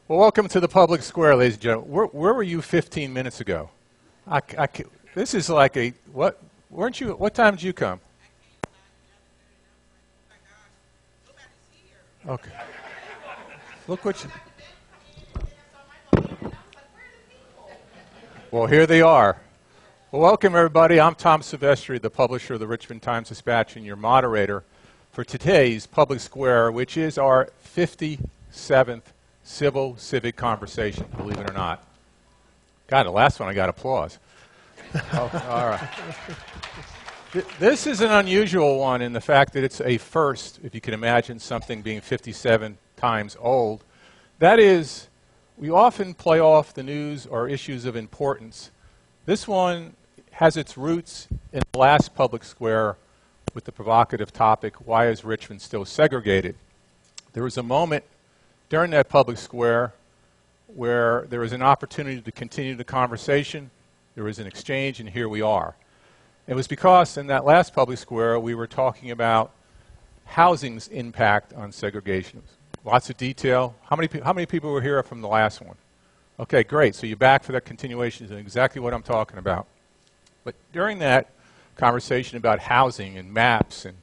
Well, welcome to the public square, ladies and gentlemen. Where were you 15 minutes ago? This is like a, what, weren't you, what time did you come? Okay. Look what you, well, here they are. Well, welcome everybody. I'm Tom Silvestri, the publisher of the Richmond Times-Dispatch and your moderator for today's public square, which is our 57th civil civic conversation, believe it or not. God, the last one I got applause. Oh, all right. This is an unusual one in the fact that it's a first, if you can imagine something being 57 times old. That is, we often play off the news or issues of importance. This one has its roots in the last public square with the provocative topic, why is Richmond still segregated? There was a moment during that public square where there was an opportunity to continue the conversation, there was an exchange, and here we are. It was because in that last public square we were talking about housing's impact on segregation. Lots of detail. How many people were here from the last one? Okay, great. So you're back for that continuation. Is exactly what I'm talking about. But during that conversation about housing and maps and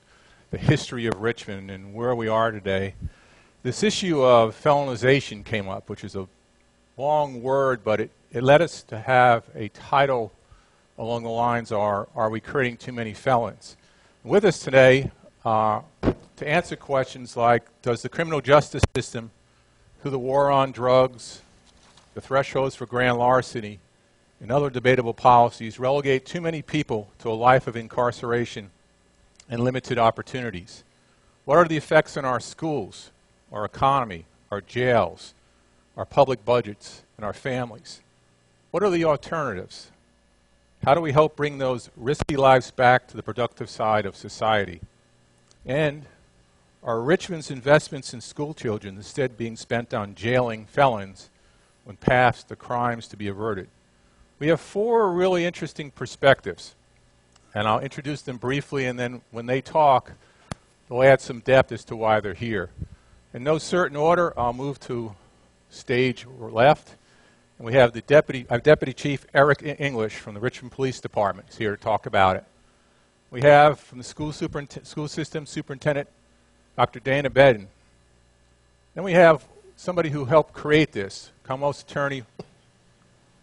the history of Richmond and where we are today, this issue of felonization came up, which is a long word, but it led us to have a title along the lines are we creating too many felons? With us today to answer questions like, does the criminal justice system, through the war on drugs, the thresholds for grand larceny, and other debatable policies, relegate too many people to a life of incarceration and limited opportunities? What are the effects on our schools, our economy, our jails, our public budgets, and our families? What are the alternatives? How do we help bring those risky lives back to the productive side of society? And are Richmond's investments in school children instead being spent on jailing felons when past the crimes to be averted? We have four really interesting perspectives, and I'll introduce them briefly, and then when they talk, they'll add some depth as to why they're here. In no certain order, I'll move to stage left. And we have the Deputy Chief Eric English from the Richmond Police Department is here to talk about it. We have from the school system Superintendent Dr. Dana Bedden. Then we have somebody who helped create this, Commonwealth Attorney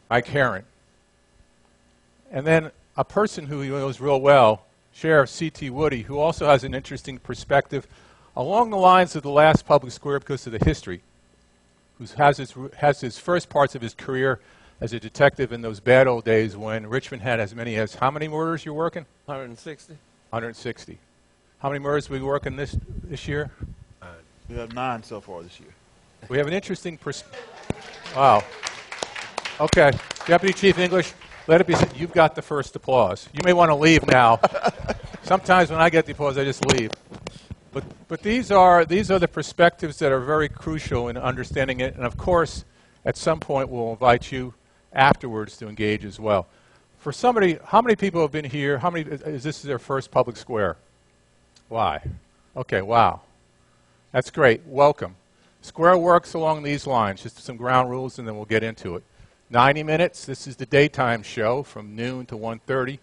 Mike Herron. And then a person who he knows real well, Sheriff C.T. Woody, who also has an interesting perspective along the lines of the last public square because of the history, who has his first parts of his career as a detective in those bad old days when Richmond had as many as, how many murders you're working? 160. 160. How many murders we working this year? We have 9 so far this year. We have an interesting wow. Okay, Deputy Chief English, let it be said, you've got the first applause. You may want to leave now. Sometimes when I get the applause, I just leave. But these are the perspectives that are very crucial in understanding it, and of course, at some point we'll invite you afterwards to engage as well. For somebody, how many people have been here? How many is this their first public square? Why? Okay, wow. That's great. Welcome. Square works along these lines, just some ground rules and then we'll get into it. 90 minutes, this is the daytime show from noon to 1:30.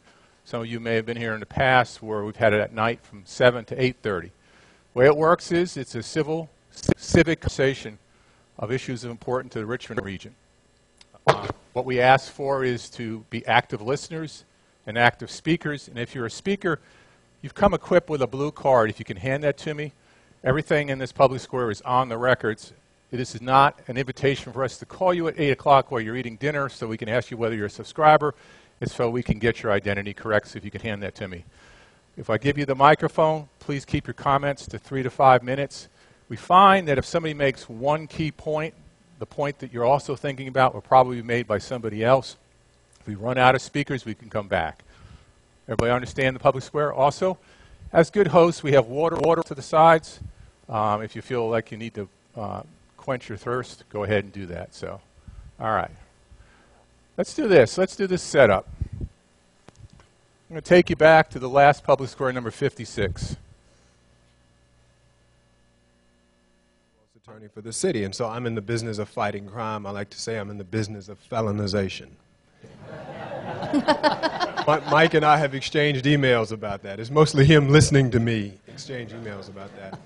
Some of you may have been here in the past where we've had it at night from 7 to 8:30. The way it works is it's a civic conversation of issues of importance to the Richmond region. What we ask for is to be active listeners and active speakers. And if you're a speaker, you've come equipped with a blue card. If you can hand that to me, everything in this public square is on the records. This is not an invitation for us to call you at 8 o'clock while you're eating dinner so we can ask you whether you're a subscriber. It's so we can get your identity correct, so if you can hand that to me. If I give you the microphone, please keep your comments to 3 to 5 minutes. We find that if somebody makes one key point, the point that you're also thinking about will probably be made by somebody else. If we run out of speakers, we can come back. Everybody understand the public square? Also, as good hosts, we have water to the sides. If you feel like you need to quench your thirst, go ahead and do that. So, all right. Let's do this. Let's do this setup. I'm going to take you back to the last public square, number 56. attorney for the city, and so I'm in the business of fighting crime. I like to say I'm in the business of felonization. Mike and I have exchanged emails about that. It's mostly him listening to me exchange emails about that.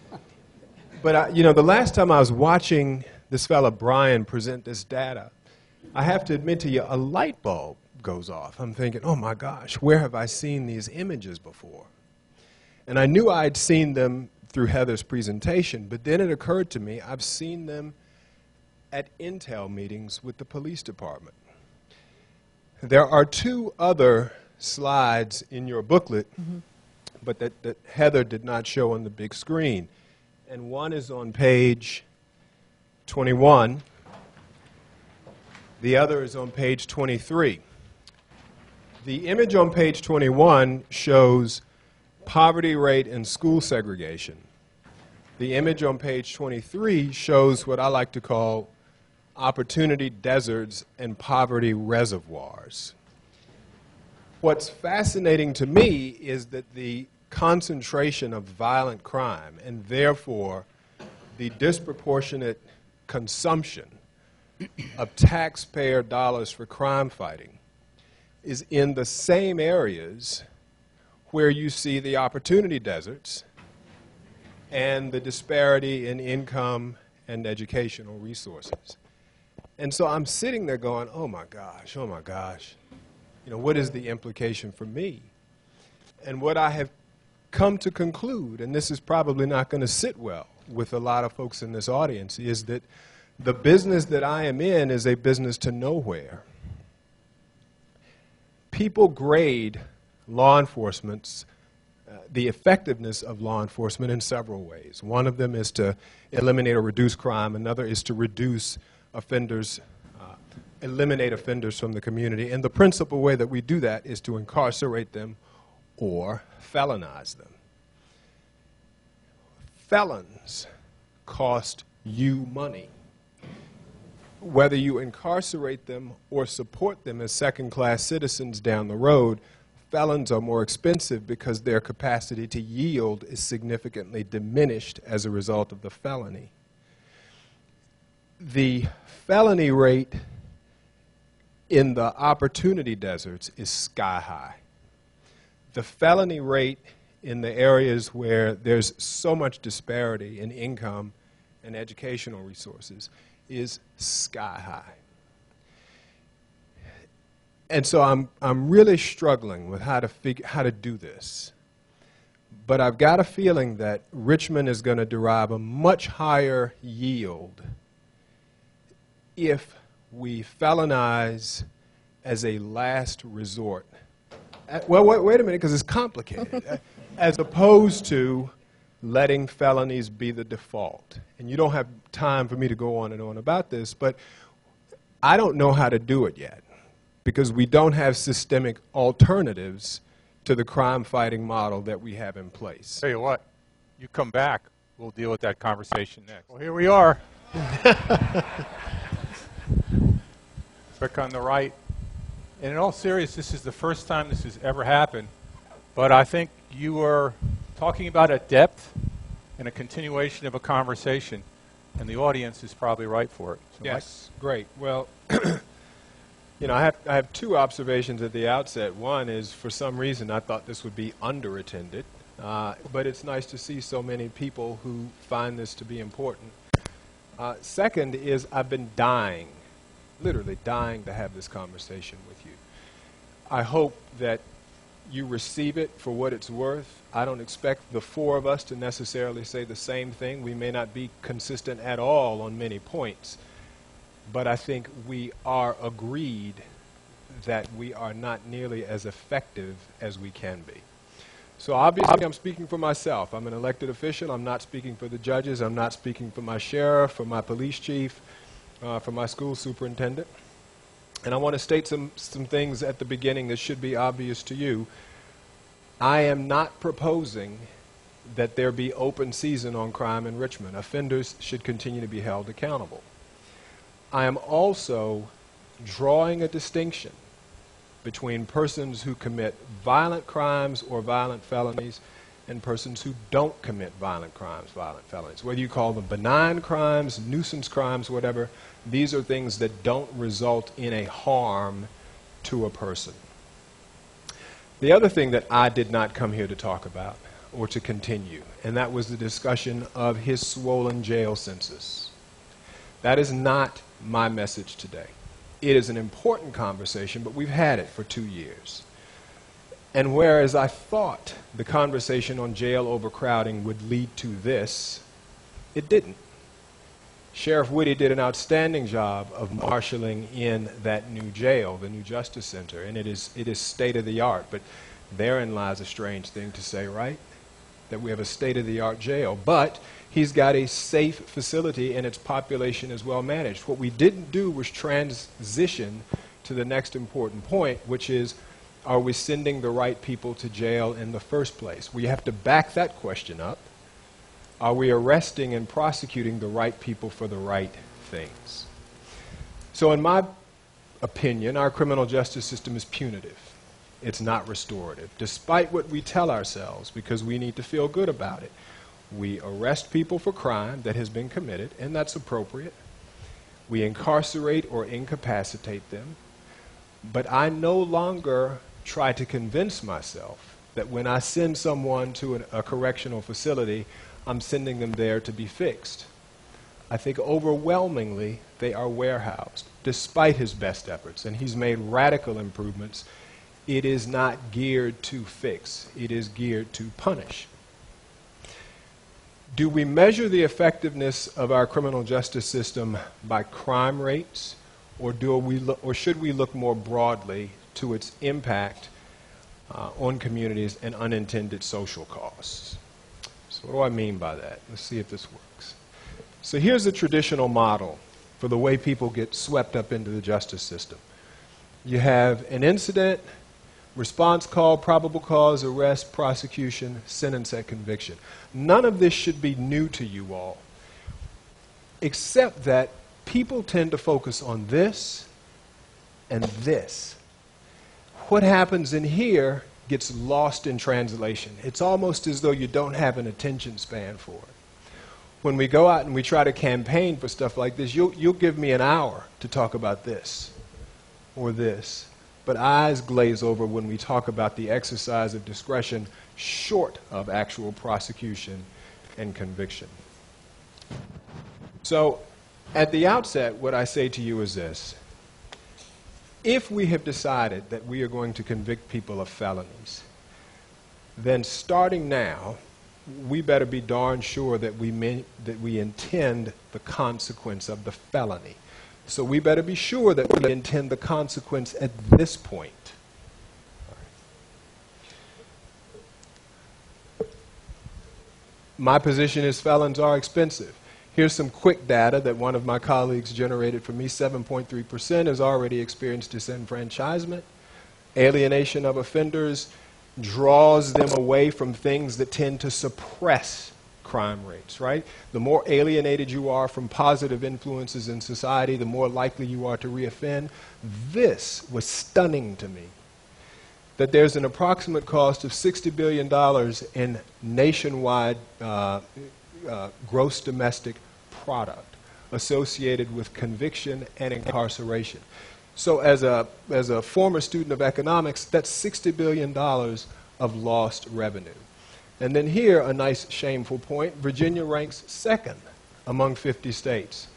But, you know, the last time I was watching this fella, Brian, present this data, I have to admit to you, a light bulb goes off. I'm thinking, oh my gosh, where have I seen these images before? And I knew I'd seen them through Heather's presentation, but then it occurred to me I've seen them at Intel meetings with the police department. There are two other slides in your booklet, but that Heather did not show on the big screen. And one is on page 21. The other is on page 23. The image on page 21 shows poverty rate and school segregation. The image on page 23 shows what I like to call opportunity deserts and poverty reservoirs. What's fascinating to me is that the concentration of violent crime and therefore the disproportionate consumption of taxpayer dollars for crime fighting is in the same areas where you see the opportunity deserts and the disparity in income and educational resources. And so I'm sitting there going, oh my gosh, you know, what is the implication for me? And what I have come to conclude, and this is probably not going to sit well with a lot of folks in this audience, is that the business that I am in is a business to nowhere. People grade law enforcement's, the effectiveness of law enforcement in several ways. One of them is to eliminate or reduce crime. Another is to reduce offenders, eliminate offenders from the community. And the principal way that we do that is to incarcerate them or felonize them. Felons cost you money. Whether you incarcerate them or support them as second-class citizens down the road, felons are more expensive because their capacity to yield is significantly diminished as a result of the felony. The felony rate in the opportunity deserts is sky high. The felony rate in the areas where there's so much disparity in income and educational resources is sky high. And so I'm really struggling with how to do this. But I've got a feeling that Richmond is going to derive a much higher yield if we felonize as a last resort. Well, wait a minute, because it's complicated. As opposed to letting felonies be the default. And you don't have time for me to go on and on about this, but I don't know how to do it yet because we don't have systemic alternatives to the crime-fighting model that we have in place. Tell you what, you come back, we'll deal with that conversation next. Well, here we are. Back on the right. And in all seriousness, this is the first time this has ever happened, but I think you are talking about a depth and a continuation of a conversation, and the audience is probably right for it. So yes, Mike? Great. Well, you know, I have two observations at the outset. One is, for some reason, I thought this would be underattended, but it's nice to see so many people who find this to be important. Second is, I've been dying, literally dying to have this conversation with you. I hope that you receive it for what it's worth. I don't expect the four of us to necessarily say the same thing. We may not be consistent at all on many points, but I think we are agreed that we are not nearly as effective as we can be. So obviously I'm speaking for myself. I'm an elected official. I'm not speaking for the judges. I'm not speaking for my sheriff, for my police chief, for my school superintendent. And I want to state some things at the beginning that should be obvious to you. I am not proposing that there be open season on crime in Richmond. Offenders should continue to be held accountable. I am also drawing a distinction between persons who commit violent crimes or violent felonies and persons who don't commit violent crimes, violent felonies. Whether you call them benign crimes, nuisance crimes, whatever, these are things that don't result in a harm to a person. The other thing that I did not come here to talk about or to continue, and that was the discussion of his swollen jail census. That is not my message today. It is an important conversation, but we've had it for 2 years. And whereas I thought the conversation on jail overcrowding would lead to this, it didn't. Sheriff Whitty did an outstanding job of marshaling in that new jail, the new Justice Center, and it is state-of-the-art. But therein lies a strange thing to say, right? That we have a state-of-the-art jail, but he's got a safe facility and its population is well managed. What we didn't do was transition to the next important point, which is, are we sending the right people to jail in the first place? We have to back that question up. Are we arresting and prosecuting the right people for the right things? So in my opinion, our criminal justice system is punitive. It's not restorative, despite what we tell ourselves, because we need to feel good about it. We arrest people for crime that has been committed, and that's appropriate. We incarcerate or incapacitate them. But I no longer try to convince myself that when I send someone to a correctional facility, I'm sending them there to be fixed. I think overwhelmingly they are warehoused, despite his best efforts, and he's made radical improvements. It is not geared to fix. It is geared to punish. Do we measure the effectiveness of our criminal justice system by crime rates, or should we look more broadly to its impact on communities and unintended social costs? So what do I mean by that? Let's see if this works. So here's a traditional model for the way people get swept up into the justice system. You have an incident, response call, probable cause, arrest, prosecution, sentence at conviction. None of this should be new to you all, except that people tend to focus on this and this. What happens in here gets lost in translation. It's almost as though you don't have an attention span for it. When we go out and we try to campaign for stuff like this, you'll give me an hour to talk about this or this. But eyes glaze over when we talk about the exercise of discretion short of actual prosecution and conviction. So at the outset, what I say to you is this. If we have decided that we are going to convict people of felonies, then starting now, we better be darn sure that we intend the consequence of the felony. So we better be sure that we intend the consequence at this point. My position is felons are expensive. Here's some quick data that one of my colleagues generated for me. 7.3% has already experienced disenfranchisement. Alienation of offenders draws them away from things that tend to suppress crime rates, right? The more alienated you are from positive influences in society, the more likely you are to reoffend. This was stunning to me, that there's an approximate cost of $60 billion in nationwide gross domestic product associated with conviction and incarceration. So as a former student of economics, that's $60 billion of lost revenue. And then here, a nice shameful point, Virginia ranks second among 50 states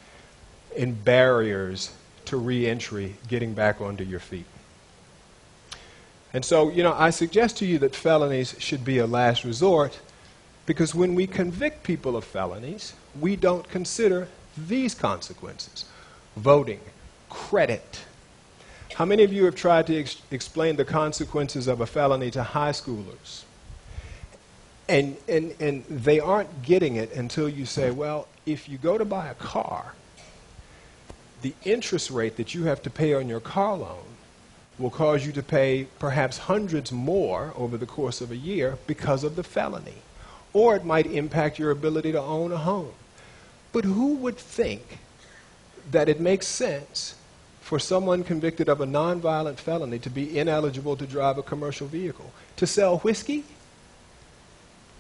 in barriers to reentry, getting back onto your feet. And so, I suggest to you that felonies should be a last resort, because when we convict people of felonies, we don't consider these consequences. Voting, credit. How many of you have tried to explain the consequences of a felony to high schoolers? And they aren't getting it until you say, well, if you go to buy a car, the interest rate that you have to pay on your car loan will cause you to pay perhaps hundreds more over the course of a year because of the felony. Or it might impact your ability to own a home. But who would think that it makes sense for someone convicted of a nonviolent felony to be ineligible to drive a commercial vehicle? To sell whiskey?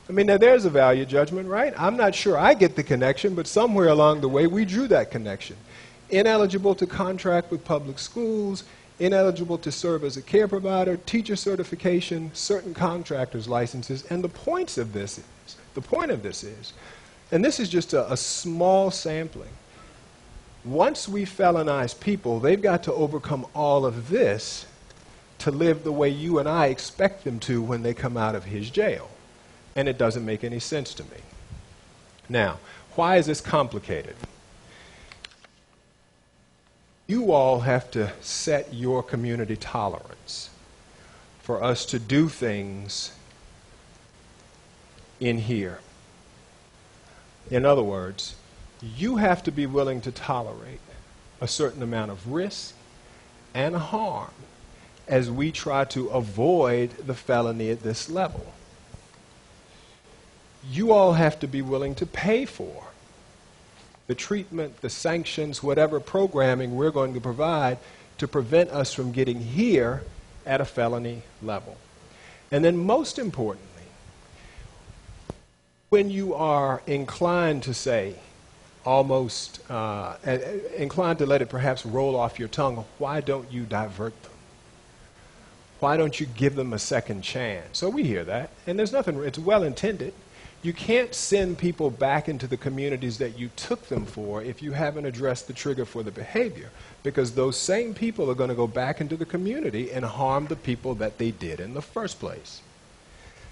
I mean, now there's a value judgment, right? I'm not sure I get the connection, but somewhere along the way we drew that connection. Ineligible to contract with public schools, ineligible to serve as a care provider, teacher certification, certain contractors' licenses, and the point of this is, and this is just a small sampling, once we felonize people, they've got to overcome all of this to live the way you and I expect them to when they come out of his jail. And it doesn't make any sense to me. Now, why is this complicated? You all have to set your community tolerance for us to do things in here. In other words, you have to be willing to tolerate a certain amount of risk and harm as we try to avoid the felony at this level. You all have to be willing to pay for the treatment, the sanctions, whatever programming we're going to provide to prevent us from getting here at a felony level. And then most importantly, when you are inclined to say, almost inclined to let it perhaps roll off your tongue, why don't you divert them? Why don't you give them a second chance? So we hear that, and there's nothing, it's well intended. You can't send people back into the communities that you took them for if you haven't addressed the trigger for the behavior, because those same people are going to go back into the community and harm the people that they did in the first place.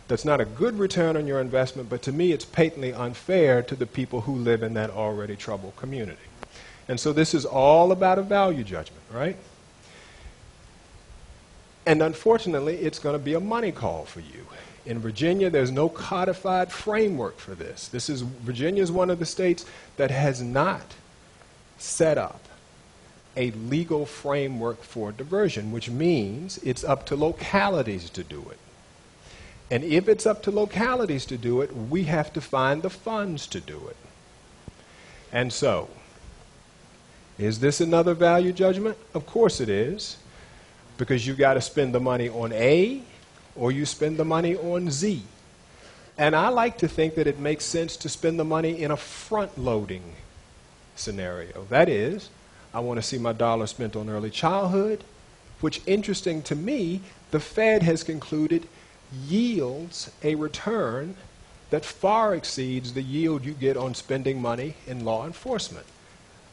That's not a good return on your investment, but to me it's patently unfair to the people who live in that already troubled community. And so this is all about a value judgment, right? And unfortunately, it's going to be a money call for you. In Virginia, there's no codified framework for this. Virginia is one of the states that has not set up a legal framework for diversion, which means it's up to localities to do it. And if it's up to localities to do it, we have to find the funds to do it. And so, is this another value judgment? Of course it is, because you've got to spend the money on A, or you spend the money on Z. And I like to think that it makes sense to spend the money in a front-loading scenario. That is, I want to see my dollar spent on early childhood, which, interesting to me, the Fed has concluded yields a return that far exceeds the yield you get on spending money in law enforcement.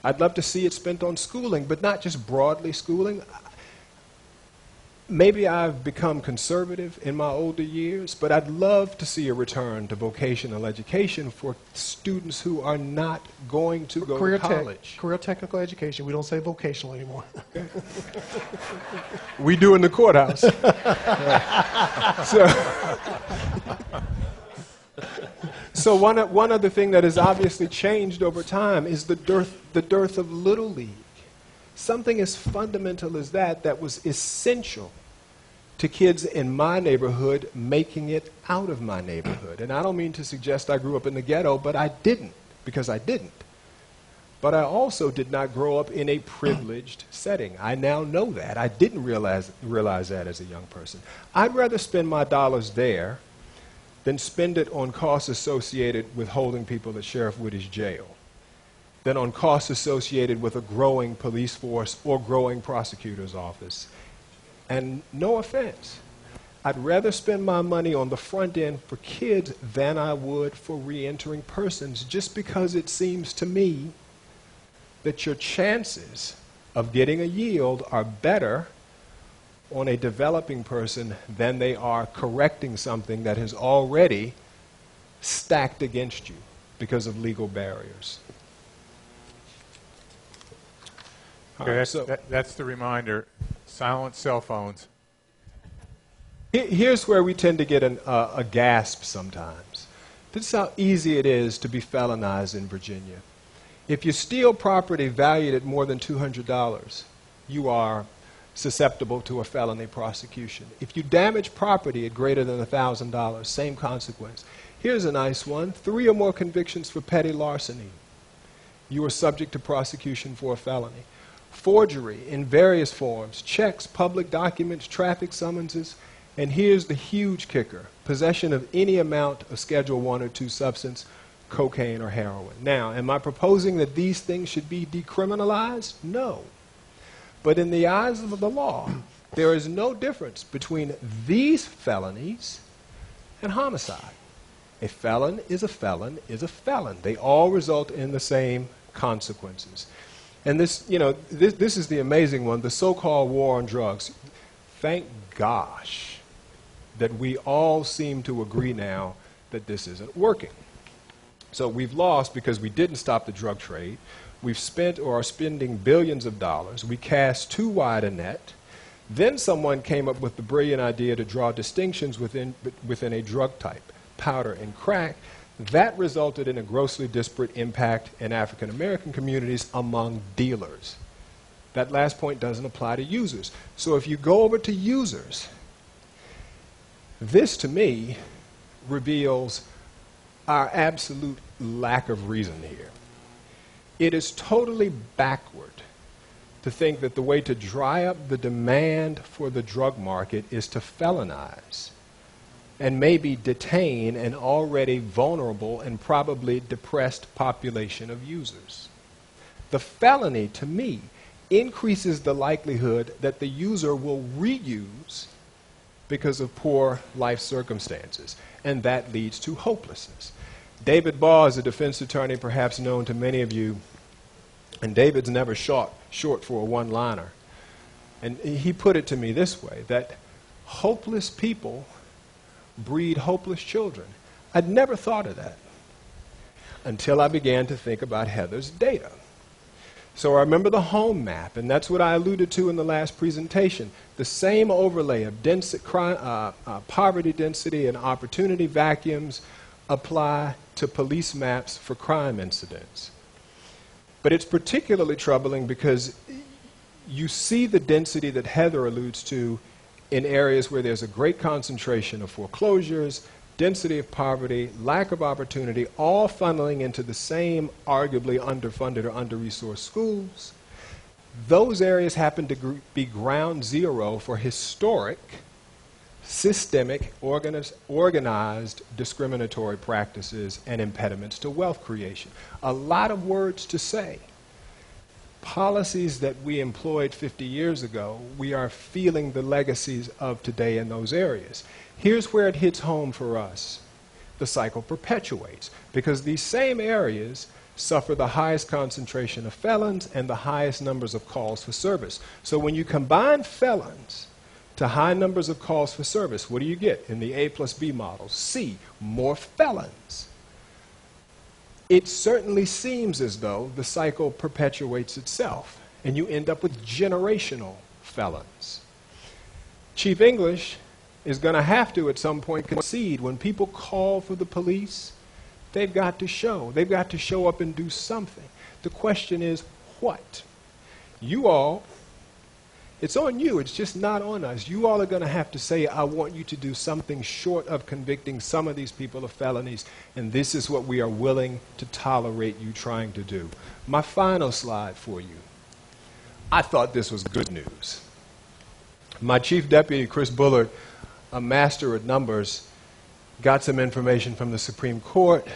I'd love to see it spent on schooling, but not just broadly schooling. Maybe I've become conservative in my older years, but I'd love to see a return to vocational education for students who are not going to go to college. Career technical education. We don't say vocational anymore. We do in the courthouse. So one other thing that has obviously changed over time is the dearth of Little League. Something as fundamental as that was essential to kids in my neighborhood making it out of my neighborhood. And I don't mean to suggest I grew up in the ghetto, but I didn't, because I didn't. But I also did not grow up in a privileged setting. I now know that. I didn't realize that as a young person. I'd rather spend my dollars there than spend it on costs associated with holding people at Sheriff Woody's jail, than on costs associated with a growing police force or growing prosecutor's office. And no offense, I'd rather spend my money on the front end for kids than I would for re-entering persons, just because it seems to me that your chances of getting a yield are better on a developing person than they are correcting something that has already stacked against you because of legal barriers. Okay, that's the reminder. Silent cell phones. Here's where we tend to get a gasp sometimes. This is how easy it is to be felonized in Virginia. If you steal property valued at more than $200, you are susceptible to a felony prosecution. If you damage property at greater than $1,000, same consequence. Here's a nice one. 3 or more convictions for petty larceny. You are subject to prosecution for a felony. Forgery in various forms, checks, public documents, traffic summonses, And here's the huge kicker: possession of any amount of Schedule 1 or 2 substance, cocaine or heroin. Now, am I proposing that these things should be decriminalized? No. But in the eyes of the law, there is no difference between these felonies and homicide. A felon is a felon is a felon. They all result in the same consequences. And this, this is the amazing one, the so-called war on drugs. Thank gosh that we all seem to agree now that this isn't working. So we've lost because we didn't stop the drug trade. We've spent or are spending billions of dollars. We cast too wide a net. Then someone came up with the brilliant idea to draw distinctions within a drug type, powder and crack. That resulted in a grossly disparate impact in African American communities among dealers. That last point doesn't apply to users. So if you go over to users, this to me reveals our absolute lack of reason here. It is totally backward to think that the way to dry up the demand for the drug market is to felonize and maybe detain an already vulnerable and probably depressed population of users. The felony, to me, increases the likelihood that the user will reuse because of poor life circumstances, and that leads to hopelessness. David Baugh is a defense attorney perhaps known to many of you, and David's never short for a one-liner. And he put it to me this way, that hopeless people breed hopeless children. I'd never thought of that until I began to think about Heather's data. So I remember the home map, and that's what I alluded to in the last presentation. The same overlay of poverty density and opportunity vacuums apply to police maps for crime incidents. But it's particularly troubling because you see the density that Heather alludes to in areas where there's a great concentration of foreclosures, density of poverty, lack of opportunity, all funneling into the same arguably underfunded or under-resourced schools. Those areas happen to be ground zero for historic, systemic, organized discriminatory practices and impediments to wealth creation. A lot of words to say. Policies that we employed 50 years ago, we are feeling the legacies of today in those areas. Here's where it hits home for us. The cycle perpetuates because these same areas suffer the highest concentration of felons and the highest numbers of calls for service. So when you combine felons to high numbers of calls for service, what do you get in the A plus B model? C, more felons. It certainly seems as though the cycle perpetuates itself, and you end up with generational felons. Chief English is going to have to, at some point, concede when people call for the police, they've got to show. They've got to show up and do something. The question is, what? You all, it's on you. It's just not on us. You all are going to have to say, I want you to do something short of convicting some of these people of felonies, and this is what we are willing to tolerate you trying to do. My final slide for you. I thought this was good news. My chief deputy, Chris Bullard, a master at numbers, got some information from the Supreme Court.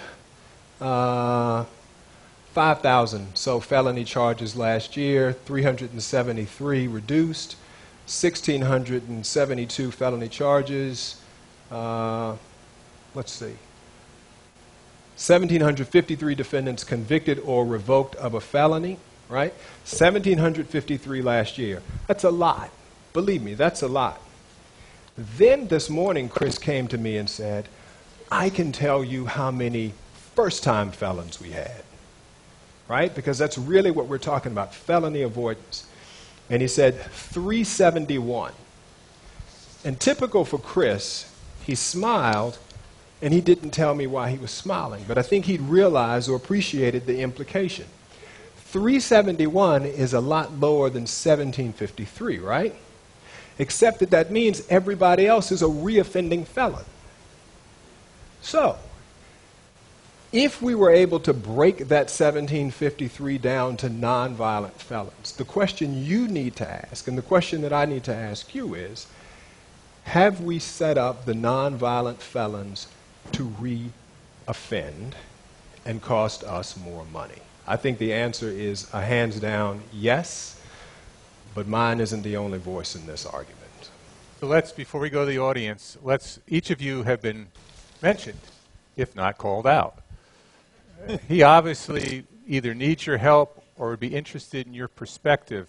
5,000 so felony charges last year, 373 reduced, 1,672 felony charges. Let's see. 1,753 defendants convicted or revoked of a felony, right? 1,753 last year. That's a lot. Believe me, that's a lot. Then this morning, Chris came to me and said, I can tell you how many first-time felons we had, right? Because that's really what we're talking about, felony avoidance. And he said 371. And typical for Chris, he smiled, and he didn't tell me why he was smiling, but I think he'd realized or appreciated the implication. 371 is a lot lower than 1,753, right? Except that that means everybody else is a reoffending felon. So, if we were able to break that 1,753 down to nonviolent felons, the question you need to ask, and the question that I need to ask you is, have we set up the nonviolent felons to re-offend and cost us more money? I think the answer is a hands down yes, but mine isn't the only voice in this argument. So before we go to the audience, each of you have been mentioned, if not called out. He obviously either needs your help or would be interested in your perspective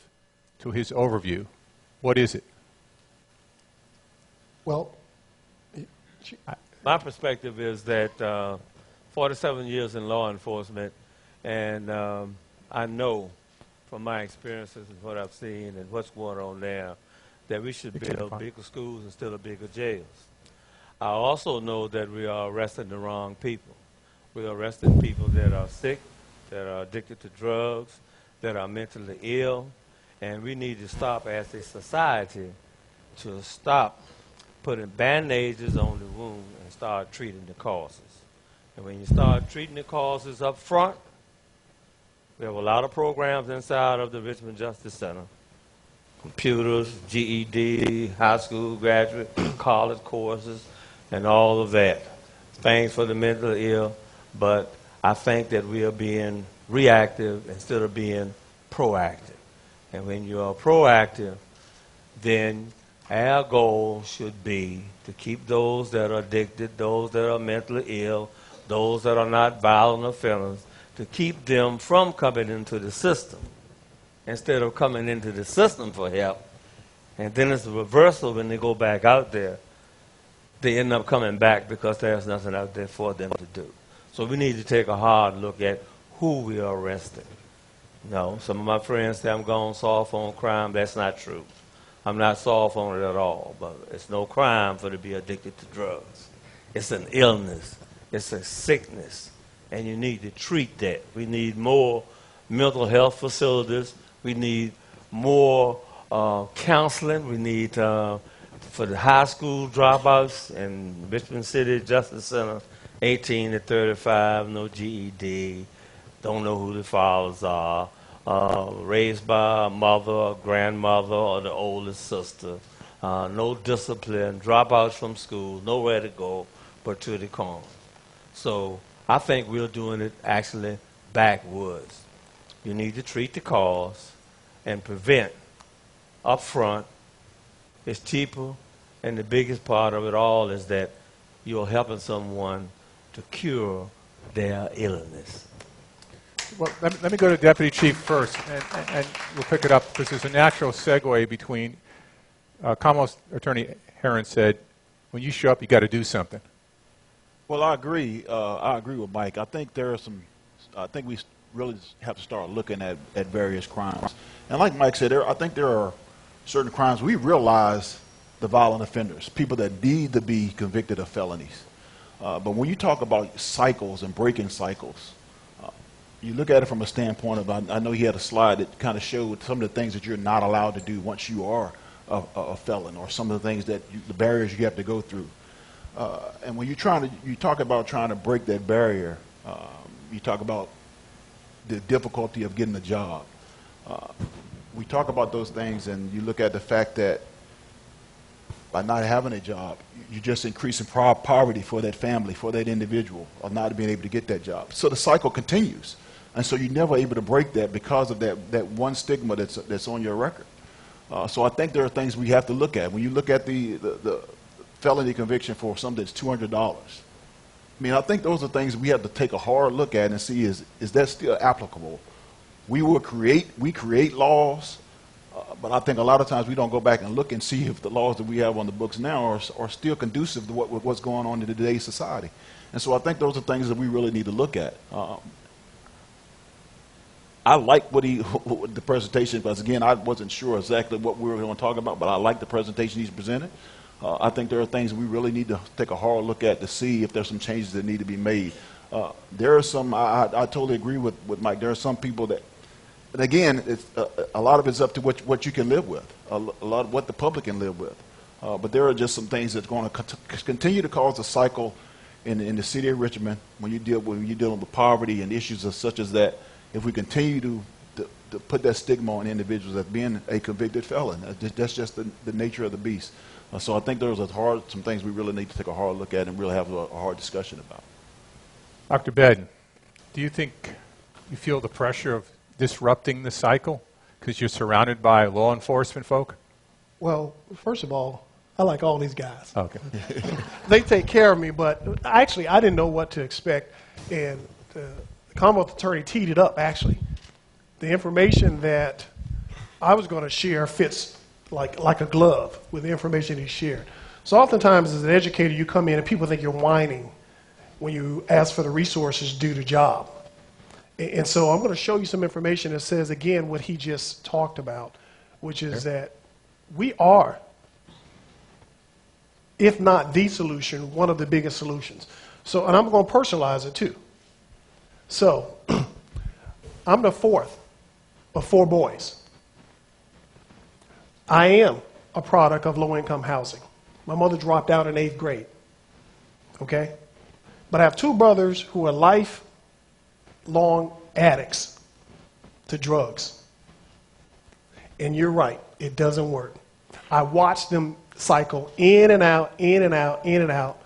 to his overview. What is it? Well, My perspective is that 47 years in law enforcement, and I know from my experiences and what I've seen and what's going on now, that we should build bigger schools instead of bigger jails. I also know that we are arresting the wrong people. We are arresting people that are sick, that are addicted to drugs, that are mentally ill, and we need to stop as a society to stop putting bandages on the wound and start treating the causes. And when you start treating the causes up front, we have a lot of programs inside of the Richmond Justice Center. Computers, GED, high school graduate, college courses, and all of that. Things for the mentally ill, but I think that we are being reactive instead of being proactive. And when you are proactive, then our goal should be to keep those that are addicted, those that are mentally ill, those that are not violent offenders, to keep them from coming into the system instead of coming into the system for help. And then it's a reversal when they go back out there. They end up coming back because there's nothing out there for them to do. So we need to take a hard look at who we are arresting. No, some of my friends say I'm going soft on crime. That's not true. I'm not soft on it at all, but it's no crime for to be addicted to drugs. It's an illness. It's a sickness, and you need to treat that. We need more mental health facilities. We need more counseling. We need, for the high school dropouts in Richmond City Justice Center, 18 to 35, no GED, don't know who the fathers are, raised by a mother, a grandmother, or the oldest sister, no discipline, dropouts from school, nowhere to go but to the corner. So I think we're doing it actually backwards. You need to treat the cause and prevent up front. It's cheaper, and the biggest part of it all is that you're helping someone to cure their illness. Well, let me go to Deputy Chief first, and we'll pick it up because there's a natural segue between Commonwealth Attorney Herron said, when you show up, you got to do something. Well, I agree. I agree with Mike. I think there are some. I think we really have to start looking at various crimes. And like Mike said, I think there are certain crimes we realize the violent offenders, people that need to be convicted of felonies. But when you talk about cycles and breaking cycles, you look at it from a standpoint of, I know he had a slide that kind of showed some of the things that you're not allowed to do once you are a felon, or some of the things that the barriers you have to go through. And when you talk about trying to break that barrier, you talk about the difficulty of getting a job. We talk about those things, and you look at the fact that by not having a job, you're just increasing poverty for that family, for that individual, or not being able to get that job. So the cycle continues. And so you're never able to break that because of that one stigma that's on your record. So I think there are things we have to look at. When you look at the felony conviction for something that's $200, I mean, I think those are things we have to take a hard look at and see, is that still applicable? We create laws, but I think a lot of times we don't go back and look and see if the laws that we have on the books now are still conducive to what's going on in today's society. And so I think those are things that we really need to look at. I like the presentation, because again, I wasn't sure exactly what we were going to talk about, but I like the presentation he's presented. I think there are things we really need to take a hard look at to see if there's some changes that need to be made. There are some, I totally agree with Mike, there are some people that, and again, a lot of it's up to what you can live with, a lot of what the public can live with. But there are just some things that's going to continue to cause a cycle in the city of Richmond when you're dealing with poverty and issues such as that. If we continue to put that stigma on individuals as being a convicted felon, that's just the nature of the beast. So I think there's some things we really need to take a hard look at and really have a hard discussion about. Dr. Bedden, do you think you feel the pressure of disrupting the cycle because you're surrounded by law enforcement folk? Well, first of all, I like all these guys. Okay. They take care of me, but actually, I didn't know what to expect. And the Commonwealth attorney teed it up, actually. The information that I was going to share fits like a glove with the information he shared. So oftentimes, as an educator, you come in and people think you're whining when you ask for the resources due to job. And so I'm going to show you some information that says, again, what he just talked about, which is that we are, if not the solution, one of the biggest solutions. So, and I'm going to personalize it too. So, I'm the fourth of 4 boys. I am a product of low-income housing. My mother dropped out in 8th grade, okay? But I have 2 brothers who are lifelong addicts to drugs. And you're right, it doesn't work. I watched them cycle in and out, in and out, in and out,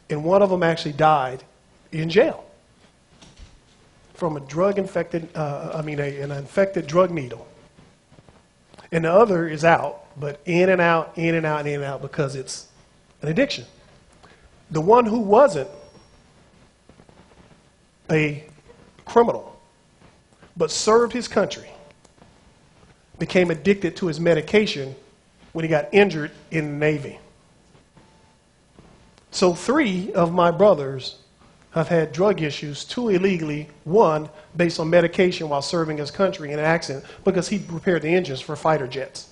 and one of them actually died in jail from a an infected drug needle. And the other is out, but in and out, in and out, in and out because it's an addiction. The one who wasn't a criminal, but served his country, became addicted to his medication when he got injured in the Navy. So 3 of my brothers have had drug issues, 2 illegally, 1 based on medication while serving his country in an accident because he repaired the engines for fighter jets.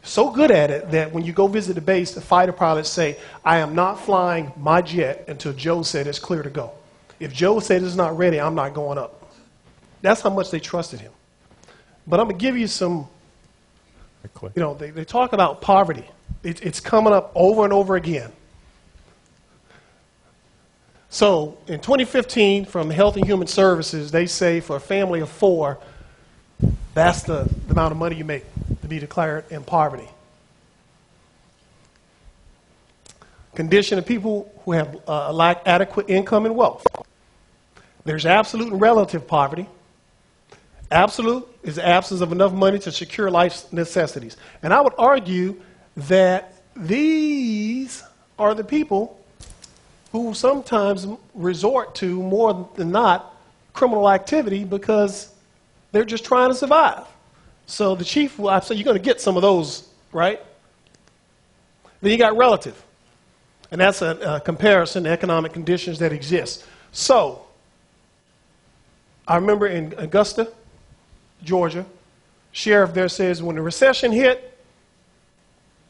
So good at it that when you go visit the base, the fighter pilots say, I am not flying my jet until Joe said it's clear to go. If Joe said it's not ready, I'm not going up. That's how much they trusted him. But I'm going to give you some, they talk about poverty. It's coming up over and over again. So in 2015, from Health and Human Services, they say for a family of 4, that's the amount of money you make to be declared in poverty. Condition of people who have lack adequate income and wealth. There's absolute and relative poverty. Absolute is the absence of enough money to secure life's necessities. And I would argue that these are the people who sometimes resort to, more than not, criminal activity because they're just trying to survive. So the chief will say, you're going to get some of those, right? Then you got relative. And that's a comparison to economic conditions that exist. So I remember in Augusta, Georgia, sheriff there says when the recession hit,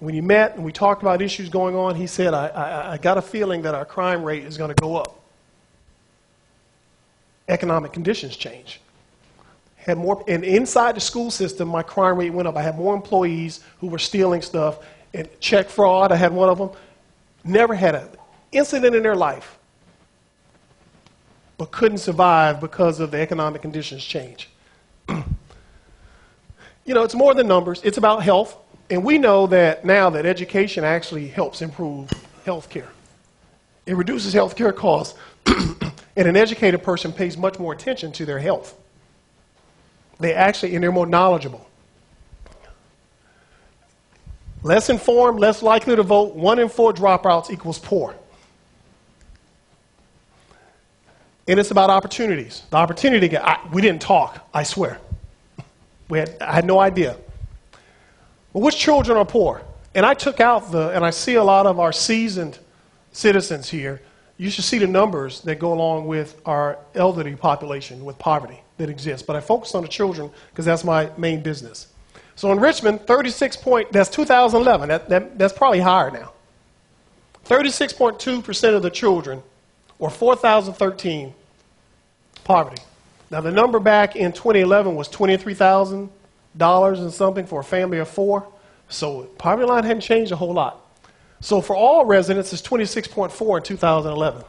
when he met and we talked about issues going on, he said, I got a feeling that our crime rate is going to go up. Economic conditions change. Had more, and inside the school system, my crime rate went up. I had more employees who were stealing stuff and check fraud. I had one of them. Never had an incident in their life, but couldn't survive because of the economic conditions change. It's more than numbers. It's about health. And we know that now that education actually helps improve health care. It reduces health care costs, and an educated person pays much more attention to their health. And they're more knowledgeable. Less informed, less likely to vote. 1 in 4 dropouts equals poor. And it's about opportunities. The opportunity, we didn't talk, I swear. I had no idea. Well, which children are poor? And I took out and I see a lot of our seasoned citizens here. You should see the numbers that go along with our elderly population with poverty that exists. But I focused on the children because that's my main business. So in Richmond, that's 2011. That's probably higher now. 36.2% of the children, or 4,013, poverty. Now the number back in 2011 was $23,000 and something for a family of 4. So poverty line hadn't changed a whole lot. So for all residents, it's 26.4 in 2011.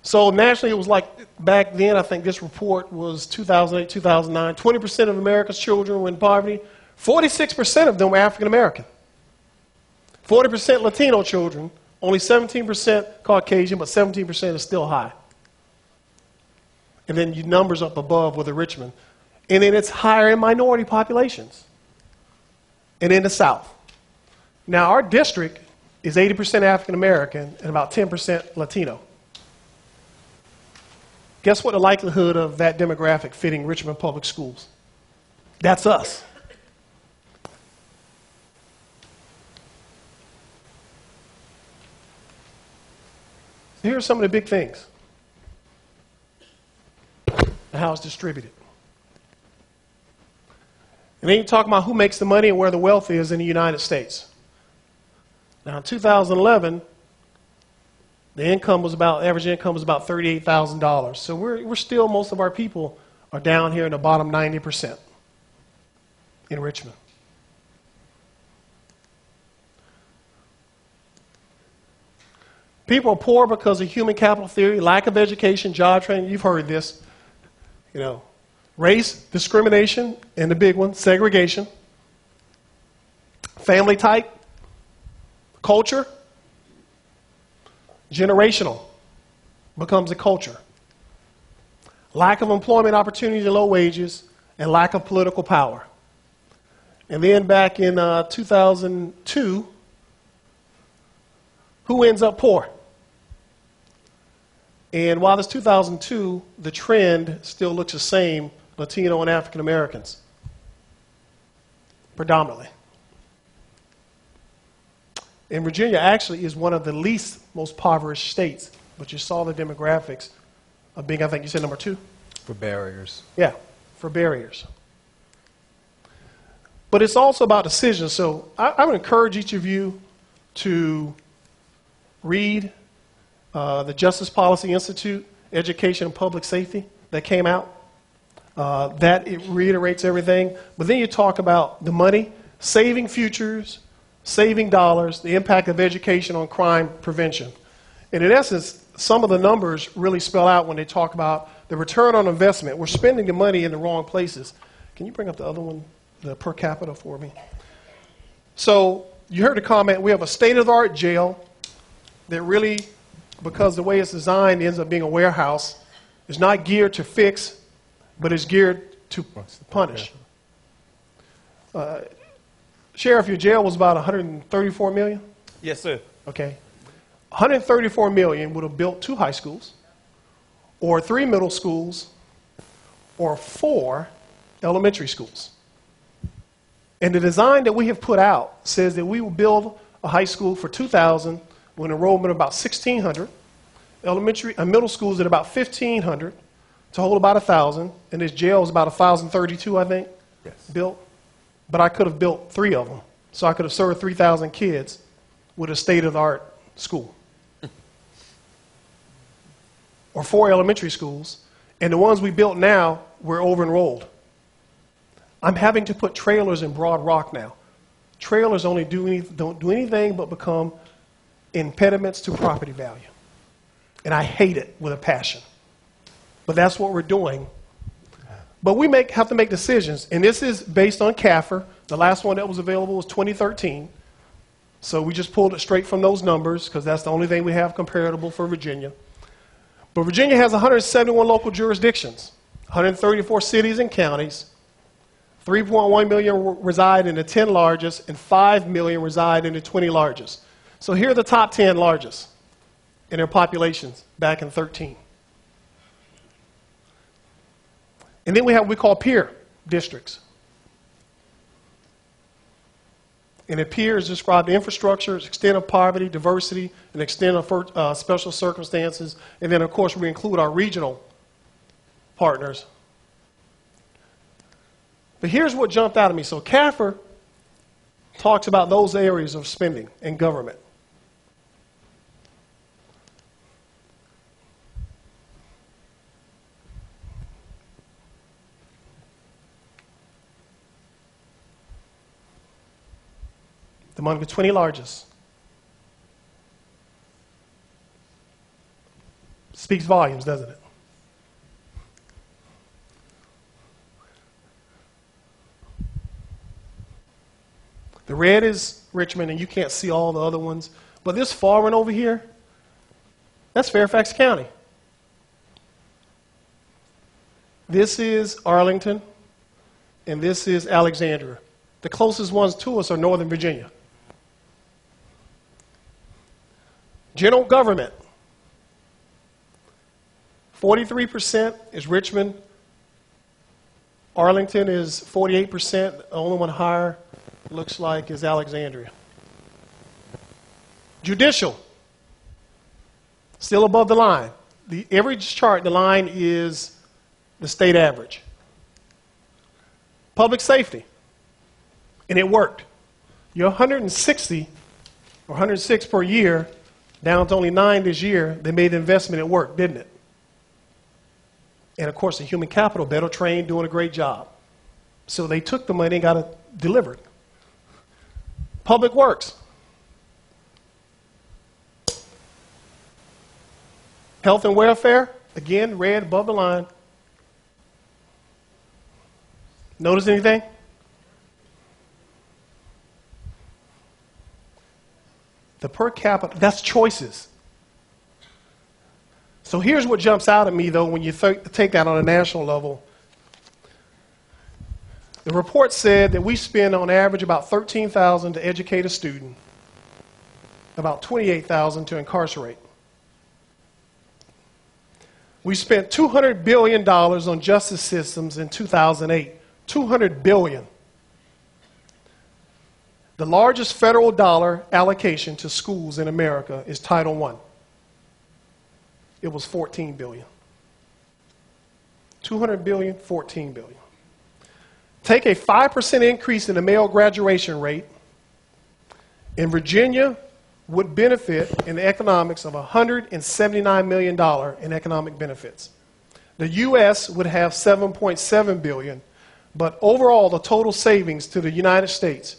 So nationally, it was like back then, I think this report was 2008, 2009, 20% of America's children were in poverty. 46% of them were African American. 40% Latino children, only 17% Caucasian, but 17% is still high. And then your numbers up above with the Richmond. And then it's higher in minority populations and in the South. Now, our district is 80% African American and about 10% Latino. Guess what the likelihood of that demographic fitting Richmond Public Schools? That's us. So here are some of the big things and how it's distributed. And then you talk about who makes the money and where the wealth is in the United States. Now, in 2011, the average income was about $38,000. So we're still, most of our people are down here in the bottom 90% in Richmond. People are poor because of human capital theory, lack of education, job training. You've heard this. You know, race, discrimination, and the big one, segregation. Family type, culture, generational becomes a culture. Lack of employment opportunities and low wages, and lack of political power. And then back in 2002, who ends up poor? And while it's 2002, the trend still looks the same, Latino and African Americans, predominantly. And Virginia actually is one of the least most impoverished states, but you saw the demographics of being, I think you said number 2? For barriers. Yeah, for barriers. But it's also about decisions. So I would encourage each of you to read the Justice Policy Institute, Education and Public Safety, that came out. It reiterates everything. But then you talk about the money, saving futures, saving dollars, the impact of education on crime prevention. And in essence, some of the numbers really spell out when they talk about the return on investment. We're spending the money in the wrong places. Can you bring up the other one, the per capita for me? So you heard the comment, we have a state-of-the-art jail that really, because the way it's designed, ends up being a warehouse. It's not geared to fix, but it's geared to punish. Sheriff, your jail was about $134 million? Yes, sir. Okay. $134 million would have built 2 high schools, or 3 middle schools, or 4 elementary schools. And the design that we have put out says that we will build a high school for 2,000 with an enrollment of about 1,600, middle schools at about 1,500 to hold about 1,000, and this jail is about 1,032, I think, built. But I could have built 3 of them, so I could have served 3,000 kids with a state-of-the-art school. Or 4 elementary schools, and the ones we built now, we're over-enrolled. I'm having to put trailers in Broad Rock now. Trailers only don't do anything but become impediments to property value. And I hate it with a passion. But that's what we're doing. But we have to make decisions, and this is based on CAFR. The last one that was available was 2013. So we just pulled it straight from those numbers because that's the only thing we have comparable for Virginia. But Virginia has 171 local jurisdictions, 134 cities and counties, 3.1 million reside in the 10 largest, and 5 million reside in the 20 largest. So here are the top 10 largest in their populations back in 13. And then we have what we call peer districts. And a peer is described infrastructure, extent of poverty, diversity, and extent of special circumstances. And then, of course, we include our regional partners. But here's what jumped out at me. So CAFR talks about those areas of spending in government. Among the 20 largest. Speaks volumes, doesn't it? The red is Richmond, and you can't see all the other ones. But this far one over here, that's Fairfax County. This is Arlington, and this is Alexandria. The closest ones to us are Northern Virginia. General government, 43% is Richmond. Arlington is 48%. The only one higher, looks like, is Alexandria. Judicial, still above the line. The average chart, the line is the state average. Public safety, and it worked. You're 160 or 106 per year, down to only 9 this year. They made the investment, it worked, didn't it? And of course, the human capital, better trained, doing a great job. So they took the money and got it delivered. Public works. Health and welfare, again, red above the line. Notice anything? The per capita, that's choices. So here's what jumps out at me, though, when you take that on a national level. The report said that we spend on average about $13,000 to educate a student, about $28,000 to incarcerate. We spent $200 billion on justice systems in 2008. $200 billion. The largest federal dollar allocation to schools in America is Title I. It was $14 billion. $200 billion, $14 billion. Take a 5% increase in the male graduation rate, and Virginia would benefit in the economics of $179 million in economic benefits. The U.S. would have $7.7 billion, but overall the total savings to the United States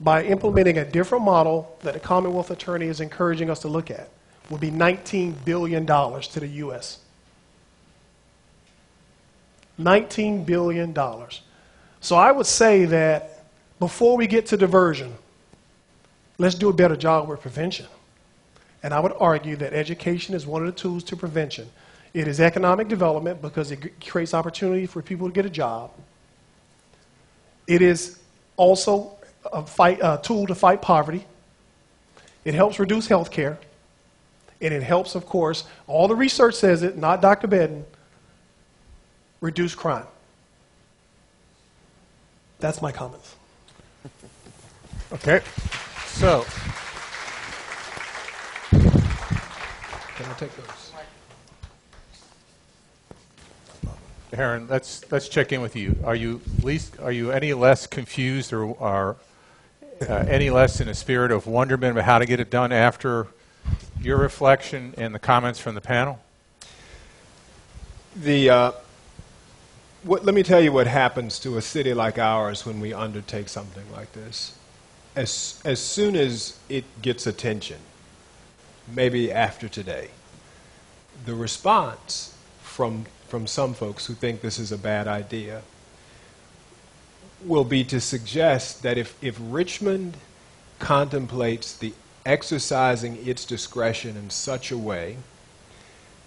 by implementing a different model that the Commonwealth Attorney is encouraging us to look at would be $19 billion to the U.S. $19 billion. So I would say that before we get to diversion, let's do a better job with prevention. And I would argue that education is one of the tools to prevention. It is economic development because it creates opportunity for people to get a job. It is also a tool to fight poverty. It helps reduce health care. And it helps, of course, all the research says it, not Dr. Bedden, reduce crime. That's my comments. Okay. So, Can I take those? Aaron, let's check in with you. Are you any less confused or any less in a spirit of wonderment about how to get it done after your reflection and the comments from the panel? Let me tell you what happens to a city like ours when we undertake something like this. As soon as it gets attention, maybe after today, the response from some folks who think this is a bad idea will be to suggest that if Richmond contemplates the exercising its discretion in such a way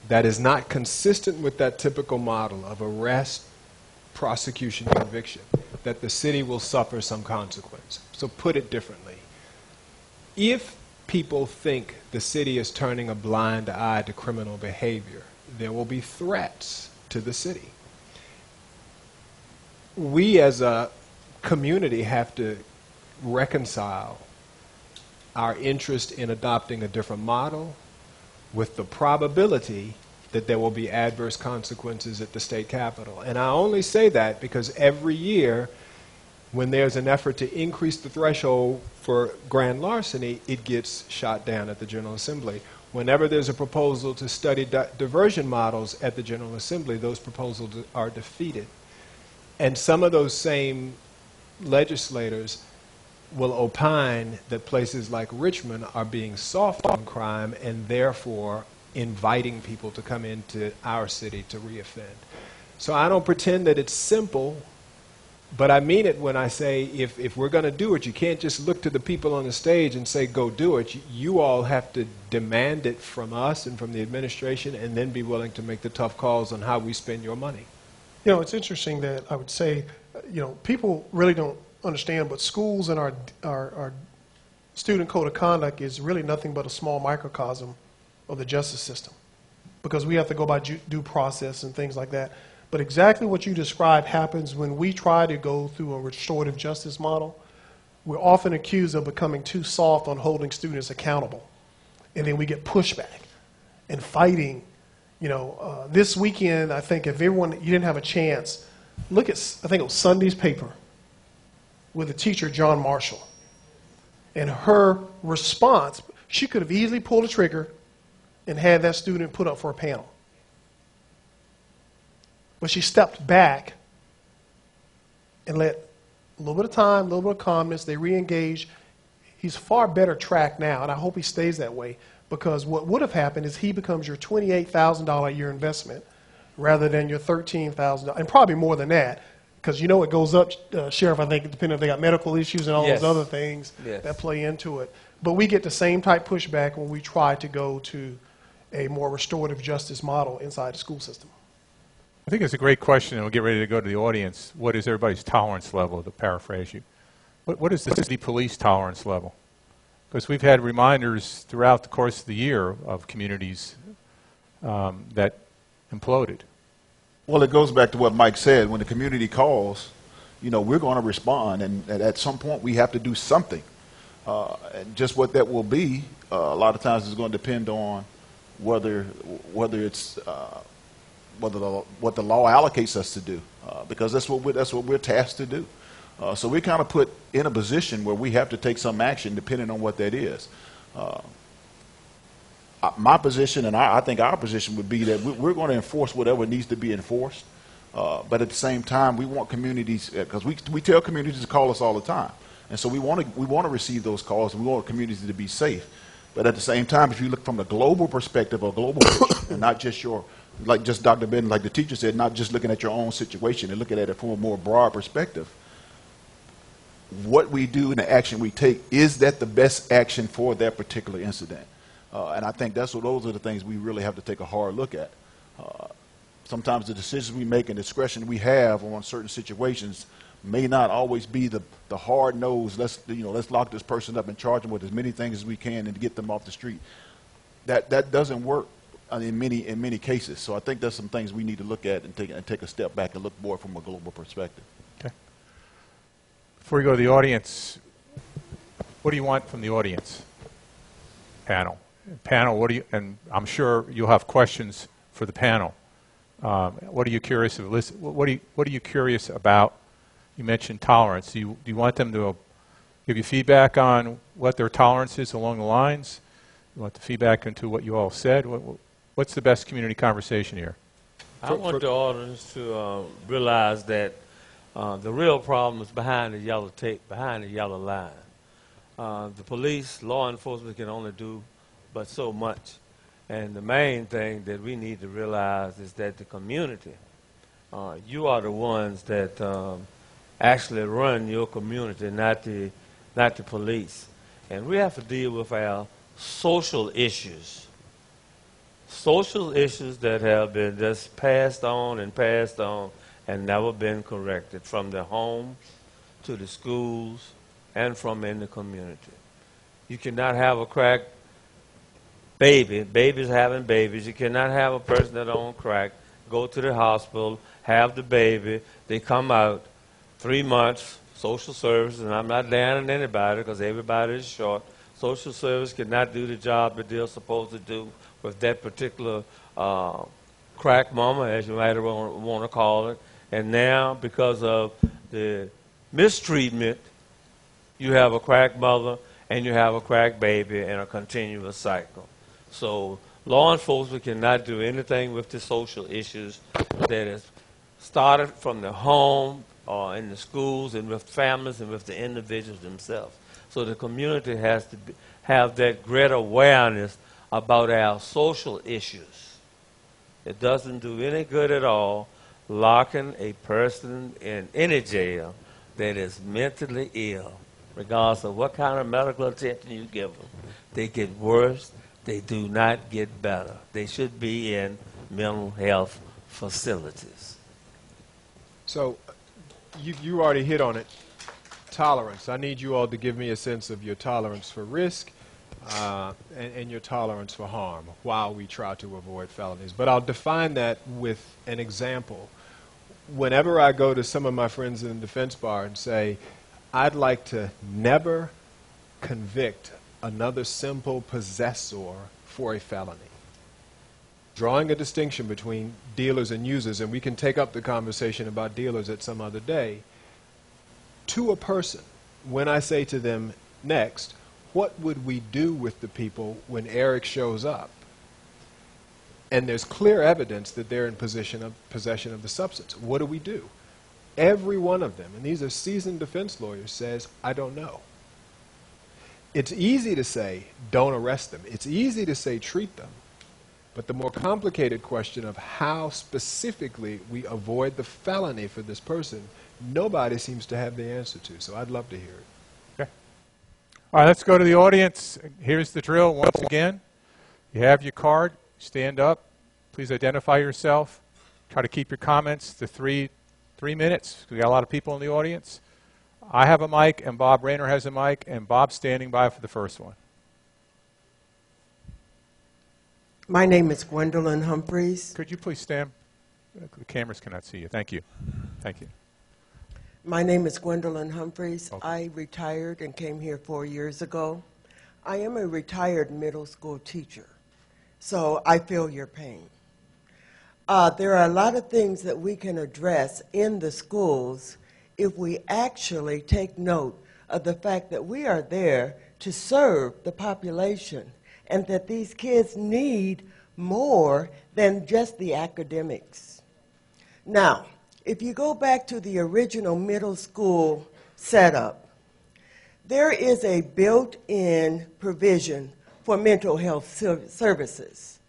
that is not consistent with that typical model of arrest, prosecution, conviction, that the city will suffer some consequence. So put it differently. If people think the city is turning a blind eye to criminal behavior, there will be threats to the city. We as a community have to reconcile our interest in adopting a different model with the probability that there will be adverse consequences at the state capitol. And I only say that because every year when there's an effort to increase the threshold for grand larceny, it gets shot down at the General Assembly. Whenever there's a proposal to study diversion models at the General Assembly, those proposals are defeated. And some of those same legislators will opine that places like Richmond are being soft on crime and therefore inviting people to come into our city to reoffend. So I don't pretend that it's simple, But I mean it when I say if we're going to do it, you can't just look to the people on the stage and say, go do it. You all have to demand it from us and from the administration, and then be willing to make the tough calls on how we spend your money. You know, it's interesting that I would say, you know, people really don't understand, but schools and our student code of conduct is really nothing but a small microcosm of the justice system, because we have to go by due process and things like that. But exactly what you described happens when we try to go through a restorative justice model. We're often accused of becoming too soft on holding students accountable, and then we get pushback and fighting. You know, this weekend, I think if everyone, you didn't have a chance, look at, I think it was Sunday's paper with the teacher, John Marshall. And her response, she could have easily pulled a trigger and had that student put up for a panel. But she stepped back and let a little bit of time, a little bit of calmness, they re-engaged. He's far better tracked now, and I hope he stays that way, because what would have happened is he becomes your $28,000 a year investment rather than your $13,000, and probably more than that, because you know it goes up, Sheriff, I think, depending if they got medical issues and all Yes. those other things Yes. that play into it. But we get the same type pushback when we try to go to a more restorative justice model inside the school system. I think it's a great question, and we'll get ready to go to the audience. What is everybody's tolerance level, to paraphrase you? What is the city police tolerance level? Because we've had reminders throughout the course of the year of communities that imploded. Well, it goes back to what Mike said. When the community calls, you know, we're going to respond, and at some point we have to do something. And just what that will be, a lot of times is going to depend on whether it's what the law allocates us to do, because that's what we're tasked to do. So we're kind of put in a position where we have to take some action depending on what that is. My position, and I think our position, would be that we're going to enforce whatever needs to be enforced. But at the same time, we want communities, because we tell communities to call us all the time, and so we want to receive those calls, and we want communities to be safe. But at the same time, if you look from the global perspective or global picture, and not just like just Dr. Bedden, like the teacher said, not just looking at your own situation and looking at it from a more broad perspective, what we do and the action we take, is that the best action for that particular incident? And I think those are the things we really have to take a hard look at. Sometimes the decisions we make and discretion we have on certain situations may not always be the hard nose, let's lock this person up and charge them with as many things as we can and get them off the street. That doesn't work in many cases. So I think there's some things we need to look at and take a step back and look more from a global perspective. Okay. Before we go to the audience, what do you want from the audience? Panel, what do you? And I'm sure you'll have questions for the panel. What are you curious of? What are you curious about? You mentioned tolerance. Do you want them to give you feedback on what their tolerance is along the lines? You want the feedback into what you all said? What's the best community conversation here? I want the audience to realize that the real problem is behind the yellow tape, behind the yellow line. The police, law enforcement can only do but so much. And the main thing that we need to realize is that the community, you are the ones that actually run your community, not the police. And we have to deal with our social issues that have been just passed on and never been corrected, from the homes to the schools and from in the community. You cannot have a crack babies having babies. You cannot have a person that owns crack go to the hospital, have the baby, they come out 3 months, social services, and I'm not down on anybody because everybody is short. Social service cannot do the job that they're supposed to do with that particular crack mama, as you might want to call it. And now, because of the mistreatment, you have a crack mother and you have a crack baby in a continuous cycle. So law enforcement cannot do anything with the social issues that is started from the home or in the schools and with families and with the individuals themselves. So the community has to have that greater awareness about our social issues. It doesn't do any good at all. locking a person in any jail that is mentally ill, regardless of what kind of medical attention you give them. They get worse. They do not get better. They should be in mental health facilities. So you already hit on it. Tolerance. I need you all to give me a sense of your tolerance for risk and your tolerance for harm while we try to avoid felonies. But I'll define that with an example. Whenever I go to some of my friends in the defense bar and say, I'd like to never convict another simple possessor for a felony, drawing a distinction between dealers and users, and we can take up the conversation about dealers at some other day, to a person, when I say to them, next, what would we do with the people when Eric shows up? And there's clear evidence that they're in possession of the substance. What do we do? Every one of them, and these are seasoned defense lawyers, says, I don't know. It's easy to say, don't arrest them. It's easy to say, treat them. But the more complicated question of how specifically we avoid the felony for this person, nobody seems to have the answer to. So I'd love to hear it. Okay. All right, let's go to the audience. Here's the drill once again. You have your card. Stand up. Please identify yourself. Try to keep your comments to three minutes. We got a lot of people in the audience. I have a mic, and Bob Rayner has a mic, and Bob's standing by for the first one. My name is Gwendolyn Humphreys. Could you please stand? The cameras cannot see you. Thank you. Thank you. My name is Gwendolyn Humphreys. Okay. I retired and came here 4 years ago. I am a retired middle school teacher, so I feel your pain. There are a lot of things that we can address in the schools if we actually take note of the fact that we are there to serve the population and that these kids need more than just the academics. Now, if you go back to the original middle school setup, there is a built-in provision for mental health services.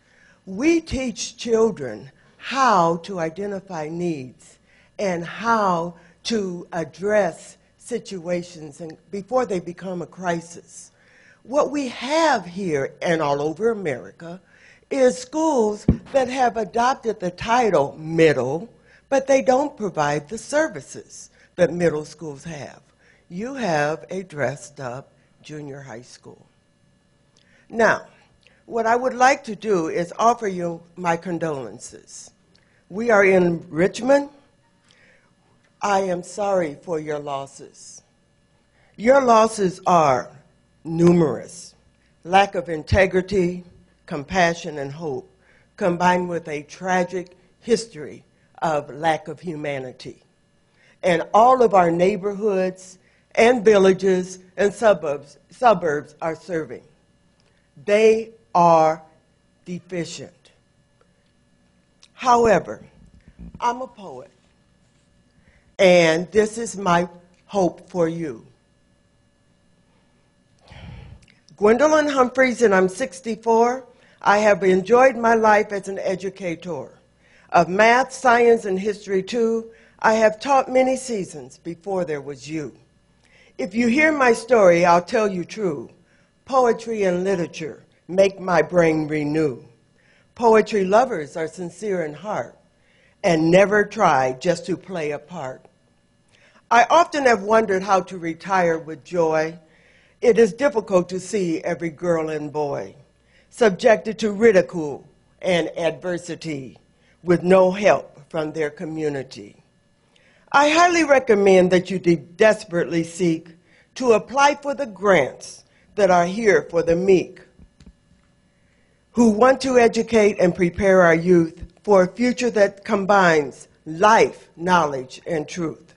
We teach children how to identify needs and how to address situations before they become a crisis. What we have here and all over America is schools that have adopted the title middle, but they don't provide the services that middle schools have. You have a dressed up junior high school. Now, what I would like to do is offer you my condolences. We are in Richmond. I am sorry for your losses. Your losses are numerous. Lack of integrity, compassion, and hope, combined with a tragic history of lack of humanity. And all of our neighborhoods and villages and suburbs are serving. They are deficient. However, I'm a poet, and this is my hope for you. Gwendolyn Humphreys, and I'm 64. I have enjoyed my life as an educator. Of math, science, and history too, I have taught many seasons before there was you. If you hear my story, I'll tell you true. Poetry and literature make my brain renew. Poetry lovers are sincere in heart and never try just to play a part. I often have wondered how to retire with joy. It is difficult to see every girl and boy subjected to ridicule and adversity with no help from their community. I highly recommend that you desperately seek to apply for the grants that are here for the meek, who want to educate and prepare our youth for a future that combines life, knowledge, and truth.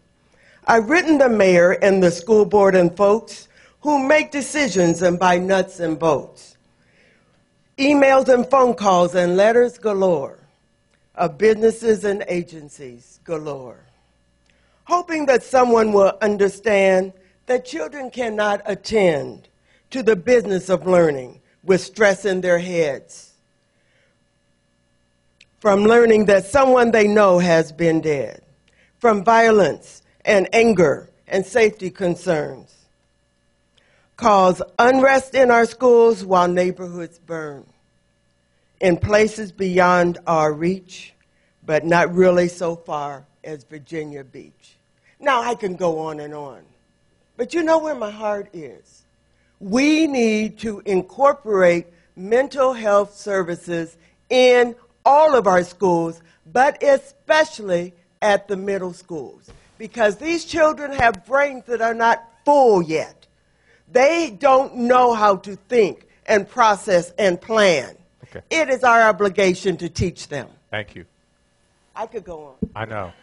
I've written the mayor and the school board and folks who make decisions and buy nuts and bolts. Emails and phone calls and letters galore of businesses and agencies galore. Hoping that someone will understand that children cannot attend to the business of learning with stress in their heads. from learning that someone they know has been dead, from violence and anger and safety concerns, cause unrest in our schools while neighborhoods burn, in places beyond our reach, but not really so far as Virginia Beach. Now I can go on, but you know where my heart is. We need to incorporate mental health services in all of our schools, but especially at the middle schools, because these children have brains that are not full yet. They don't know how to think and process and plan. Okay. It is our obligation to teach them. Thank you. I could go on. I know.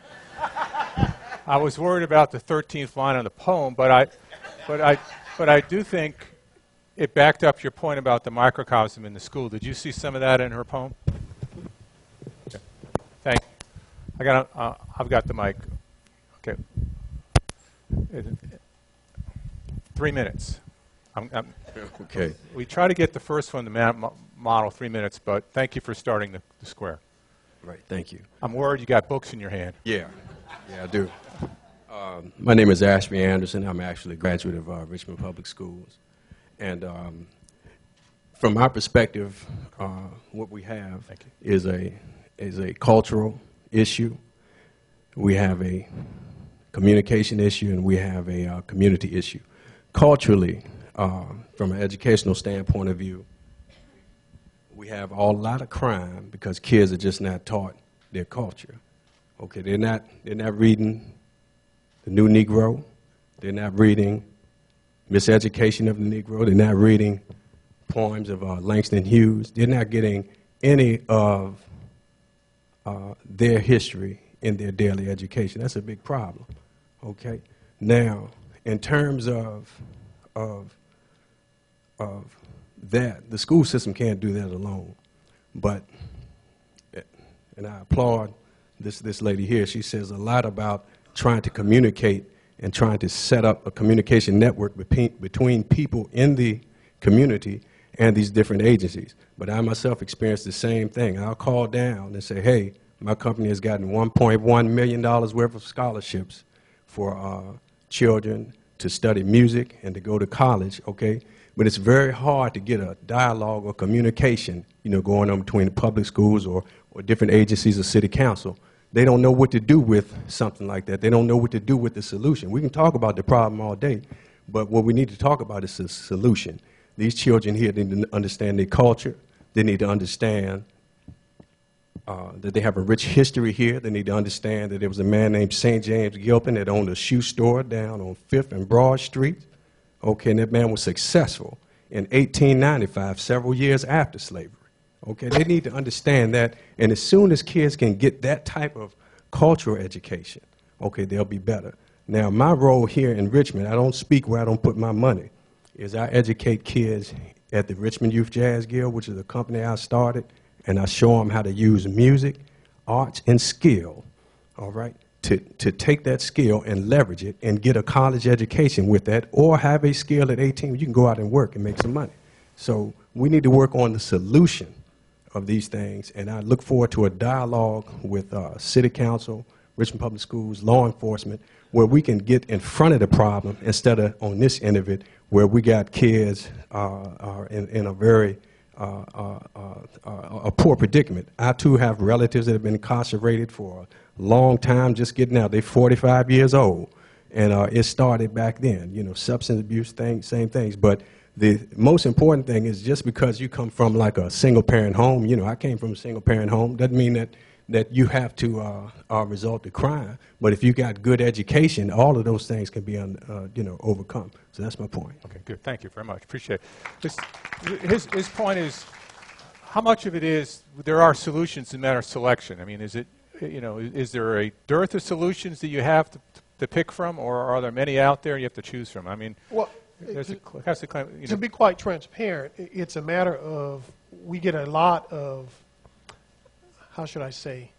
I was worried about the 13th line of the poem, but I do think it backed up your point about the microcosm in the school. Did you see some of that in her poem? Okay. Thank you. I've got the mic. Okay. 3 minutes. Okay. We try to get the first one, the model, 3 minutes, but thank you for starting the square. Right. Thank you. I'm worried you got books in your hand. Yeah. Yeah, I do. My name is Ashby Anderson. I'm actually a graduate of Richmond Public Schools. And from our perspective, what we have is a cultural issue. We have a communication issue, and we have a community issue. Culturally, from an educational standpoint of view, we have a lot of crime because kids are just not taught their culture. Okay, they're not reading the New Negro. They're not reading Miseducation of the Negro. They're not reading poems of Langston Hughes. They're not getting any of their history in their daily education. That's a big problem. Okay, now in terms of that, the school system can't do that alone. But, and I applaud this lady here. She says a lot about trying to communicate and trying to set up a communication network between people in the community and these different agencies. But I myself experienced the same thing. I'll call down and say, hey, my company has gotten $1.1 million worth of scholarships for children to study music and to go to college, okay? But it's very hard to get a dialogue or communication, going on between the public schools or different agencies or city council. They don't know what to do with something like that. They don't know what to do with the solution. We can talk about the problem all day, but what we need to talk about is the solution. These children here need to understand their culture. They need to understand that they have a rich history here. They need to understand that there was a man named St. James Gilpin that owned a shoe store down on 5th and Broad Street. Okay, and that man was successful in 1895, several years after slavery. Okay, they need to understand that, and as soon as kids can get that type of cultural education, okay, they'll be better. Now, my role here in Richmond, I don't speak where I don't put my money, is I educate kids at the Richmond Youth Jazz Guild, which is a company I started, and I show them how to use music, arts, and skill, all right, to take that skill and leverage it and get a college education with that, or have a skill at 18 you can go out and work and make some money. So we need to work on the solution of these things, and I look forward to a dialogue with City Council, Richmond Public Schools, law enforcement, where we can get in front of the problem instead of on this end of it, where we got kids in a very a poor predicament. I, too, have relatives that have been incarcerated for a long time just getting out. They're 45 years old, and it started back then, substance abuse things, same things. But the most important thing is just because you come from like a single-parent home, I came from a single-parent home, doesn't mean that you have to resort to crime. But if you got good education, all of those things can be overcome. So that's my point. Okay, good. Thank you very much. Appreciate it. His point is, how much of it is there are solutions in matter of selection? I mean, is it, is there a dearth of solutions that you have to pick from, or are there many out there you have to choose from? I mean, Well, to be quite transparent, it's a matter of, we get a lot of, how should I say,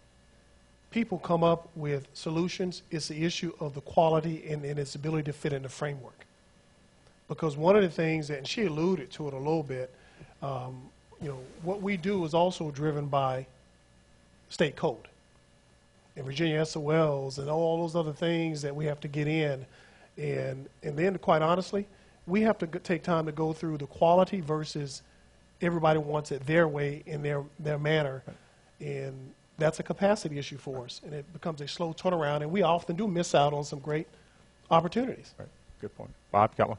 people come up with solutions. It's the issue of the quality and its ability to fit in the framework. Because one of the things, and she alluded to it a little bit, what we do is also driven by state code. And Virginia SOLs and all those other things that we have to get in. And then, quite honestly, we have to take time to go through the quality versus everybody wants it their way in their manner. And that's a capacity issue for us. And it becomes a slow turnaround. And we often do miss out on some great opportunities. Right. Good point. Bob, got one?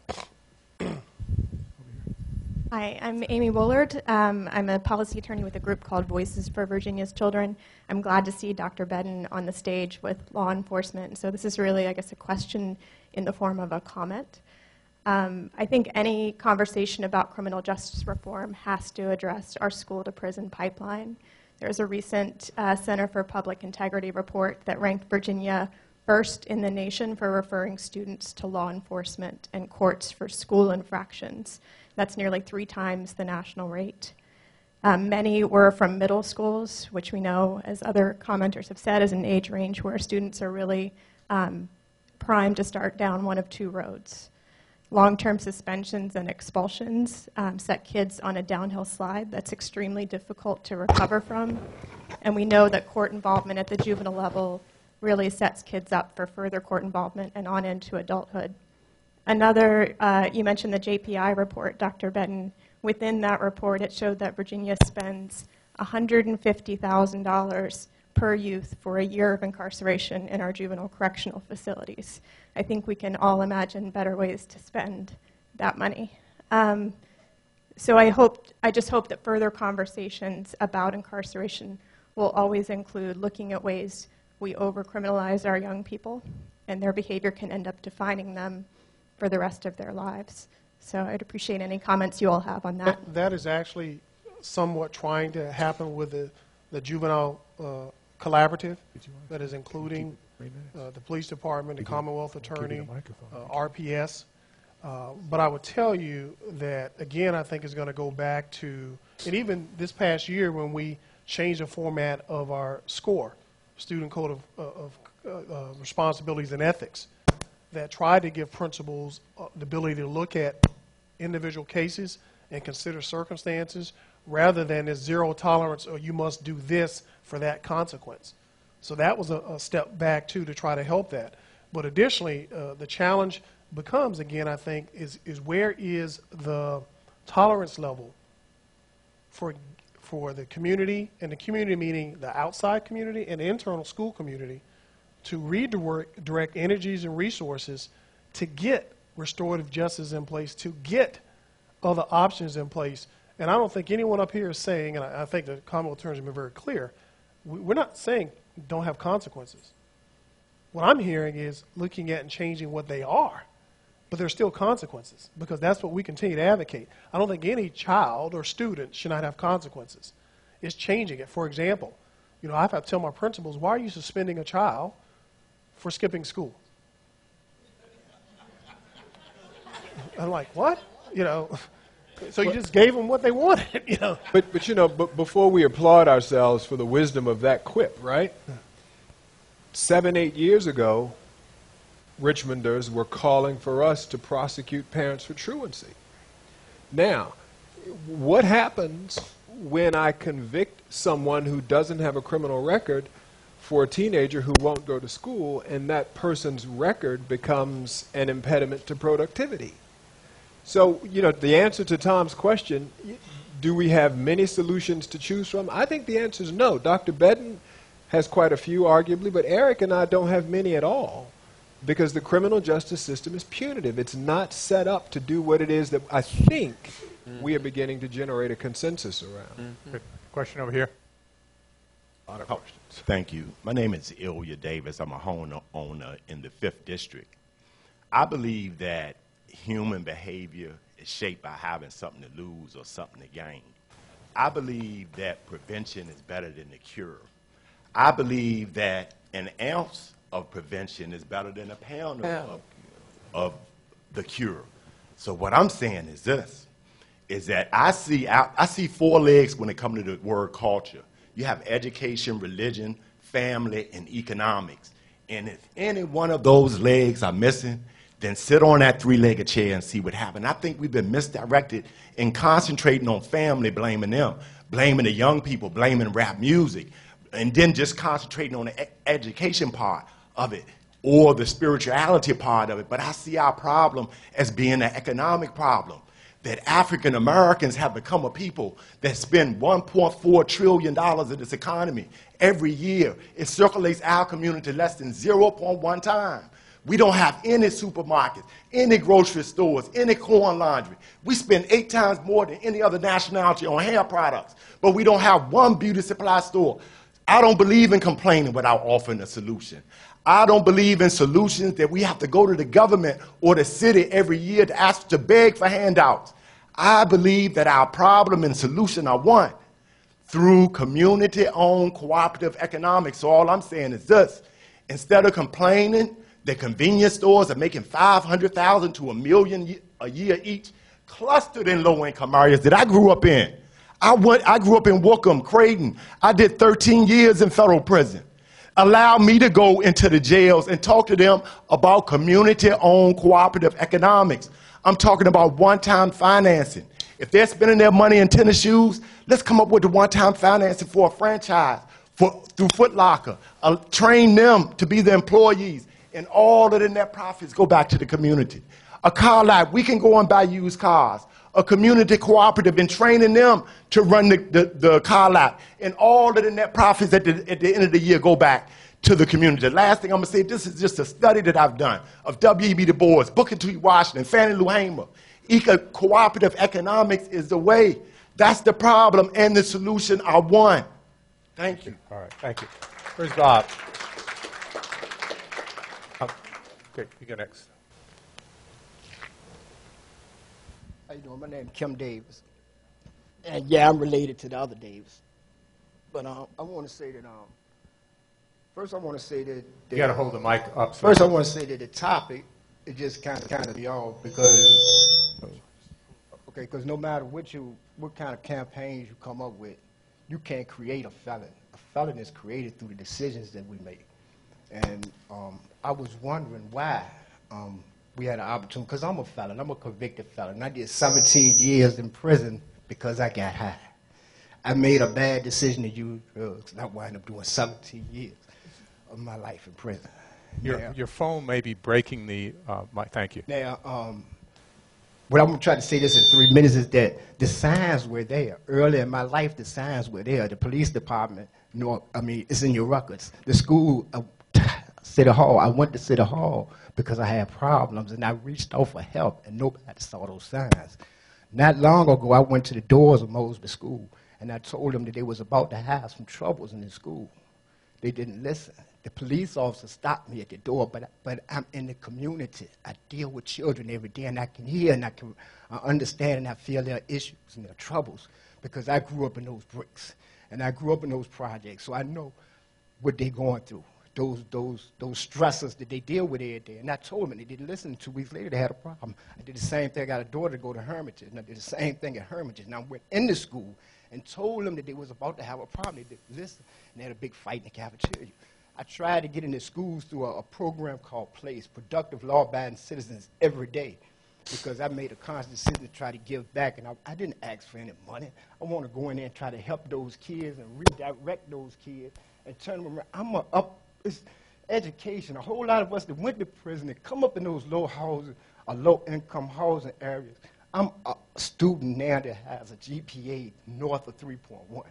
Hi, I'm Amy Woolard. I'm a policy attorney with a group called Voices for Virginia's Children. I'm glad to see Dr. Bedden on the stage with law enforcement. So this is really, I guess, a question in the form of a comment. I think any conversation about criminal justice reform has to address our school-to-prison pipeline. There's a recent Center for Public Integrity report that ranked Virginia first in the nation for referring students to law enforcement and courts for school infractions. That's nearly 3 times the national rate. Many were from middle schools, which we know, as other commenters have said, is an age range where students are really primed to start down one of 2 roads. Long-term suspensions and expulsions set kids on a downhill slide that's extremely difficult to recover from. And we know that court involvement at the juvenile level really sets kids up for further court involvement and on into adulthood. Another, you mentioned the JPI report, Dr. Bedden. Within that report, it showed that Virginia spends $150,000 per youth for a year of incarceration in our juvenile correctional facilities. I think we can all imagine better ways to spend that money. So I just hope that further conversations about incarceration will always include looking at ways we over-criminalize our young people, and their behavior can end up defining them for the rest of their lives. So I'd appreciate any comments you all have on that. That is actually somewhat trying to happen with the juvenile collaborative that is including the police department, the Commonwealth attorney, RPS. But I would tell you that, again, I think it's going to go back to, and even this past year when we changed the format of our SCORE, Student Code of Responsibilities and Ethics, that tried to give principals the ability to look at individual cases and consider circumstances rather than this zero tolerance or you must do this for that consequence. So that was a step back, too, to try to help that. But additionally, the challenge becomes, again, I think, is where is the tolerance level for the community, and the community meaning the outside community and the internal school community, to redirect energies and resources to get restorative justice in place, to get other options in place. And I don't think anyone up here is saying, and I think the Commonwealth attorneys have been very clear, we're not saying don't have consequences. What I'm hearing is looking at and changing what they are, but there's still consequences, because that's what we continue to advocate. I don't think any child or student should not have consequences. It's changing it. For example, you know, I've had to tell my principals, why are you suspending a child for skipping school? I'm like, what? You know, so you just gave them what they wanted, you know. But you know, before we applaud ourselves for the wisdom of that quip, right? 7, 8 years ago, Richmonders were calling for us to prosecute parents for truancy. Now, what happens when I convict someone who doesn't have a criminal record for a teenager who won't go to school, and that person's record becomes an impediment to productivity? So, you know, the answer to Tom's question, do we have many solutions to choose from? I think the answer is no. Dr. Bedden has quite a few, arguably, but Eric and I don't have many at all, because the criminal justice system is punitive. It's not set up to do what it is that I think we are beginning to generate a consensus around. Good. Question over here. A lot of questions. Thank you. My name is Ilya Davis. I'm a homeowner in the 5th District. I believe that human behavior is shaped by having something to lose or something to gain. I believe that prevention is better than the cure. I believe that an ounce of prevention is better than a pound of the cure. So what I'm saying is this, is that I see 4 legs when it comes to the word culture. You have education, religion, family, and economics. And if any one of those legs are missing, then sit on that 3-legged chair and see what happens. I think we've been misdirected in concentrating on family, blaming them, blaming the young people, blaming rap music, and then just concentrating on the education part of it or the spirituality part of it. But I see our problem as being an economic problem, that African Americans have become a people that spend $1.4 trillion in this economy every year. It circulates our community less than 0.1 time. We don't have any supermarkets, any grocery stores, any corn laundry. We spend 8 times more than any other nationality on hair products, but we don't have one beauty supply store. I don't believe in complaining without offering a solution. I don't believe in solutions that we have to go to the government or the city every year to ask to beg for handouts. I believe that our problem and solution are one, through community-owned cooperative economics. So all I'm saying is this: instead of complaining that convenience stores are making $500,000 to $1 million a year each, clustered in low-income areas that I grew up in. I grew up in Wookham, Creighton. I did 13 years in federal prison. Allow me to go into the jails and talk to them about community-owned cooperative economics. I'm talking about one-time financing. If they're spending their money in tennis shoes, let's come up with the one-time financing for a franchise through Foot Locker. Train them to be the employees, and all of the net profits go back to the community. A car lot, we can go and buy used cars. A community cooperative and training them to run the car lot, and all of the net profits at the end of the year go back to the community. The last thing I'm going to say, this is just a study that I've done of W.E.B. Du Bois, Booker T. Washington, Fannie Lou Hamer. Cooperative economics is the way. That's the problem, and the solution are one. Thank you. All right, thank you. Where's Bob? Okay, you go next. How you doing? My name is Kim Davis. And yeah, I'm related to the other Davis. But I want to say that, first I want to say that... You got to hold the mic up. First I want to say that the topic is just kind of be off because, okay, because no matter what kind of campaigns you come up with, you can't create a felon. A felon is created through the decisions that we make. And I was wondering why we had an opportunity, because I'm a felon, I'm a convicted felon. I did 17 years in prison because I got high. I made a bad decision to use drugs, and I wound up doing 17 years of my life in prison. Your phone may be breaking the mic. Thank you. Now, what I'm going to try to say this in 3 minutes is that the signs were there. Early in my life, the signs were there. The police department, it's in your records. The school, City Hall, I went to City Hall because I had problems, and I reached out for help, and nobody saw those signs. Not long ago, I went to the doors of Mosby School, and I told them that they was about to have some troubles in the school. They didn't listen. The police officer stopped me at the door, but I'm in the community. I deal with children every day, and I can hear and I can understand and I feel their issues and their troubles because I grew up in those bricks, and I grew up in those projects, so I know what they're going through. Those stressors that they deal with every day. And I told them, and they didn't listen. 2 weeks later, they had a problem. I did the same thing. I got a daughter to go to Hermitage, and I did the same thing at Hermitage. And I went in the school and told them that they was about to have a problem. They didn't listen, and they had a big fight in the cafeteria. I tried to get into schools through a program called PLACE, Productive Law-Abiding Citizens, every day, because I made a conscious decision to try to give back, and I didn't ask for any money. I want to go in there and try to help those kids and redirect those kids and turn them around. It's education. A whole lot of us that went to prison and come up in those low houses or low-income housing areas. I'm a student now that has a GPA north of 3.1,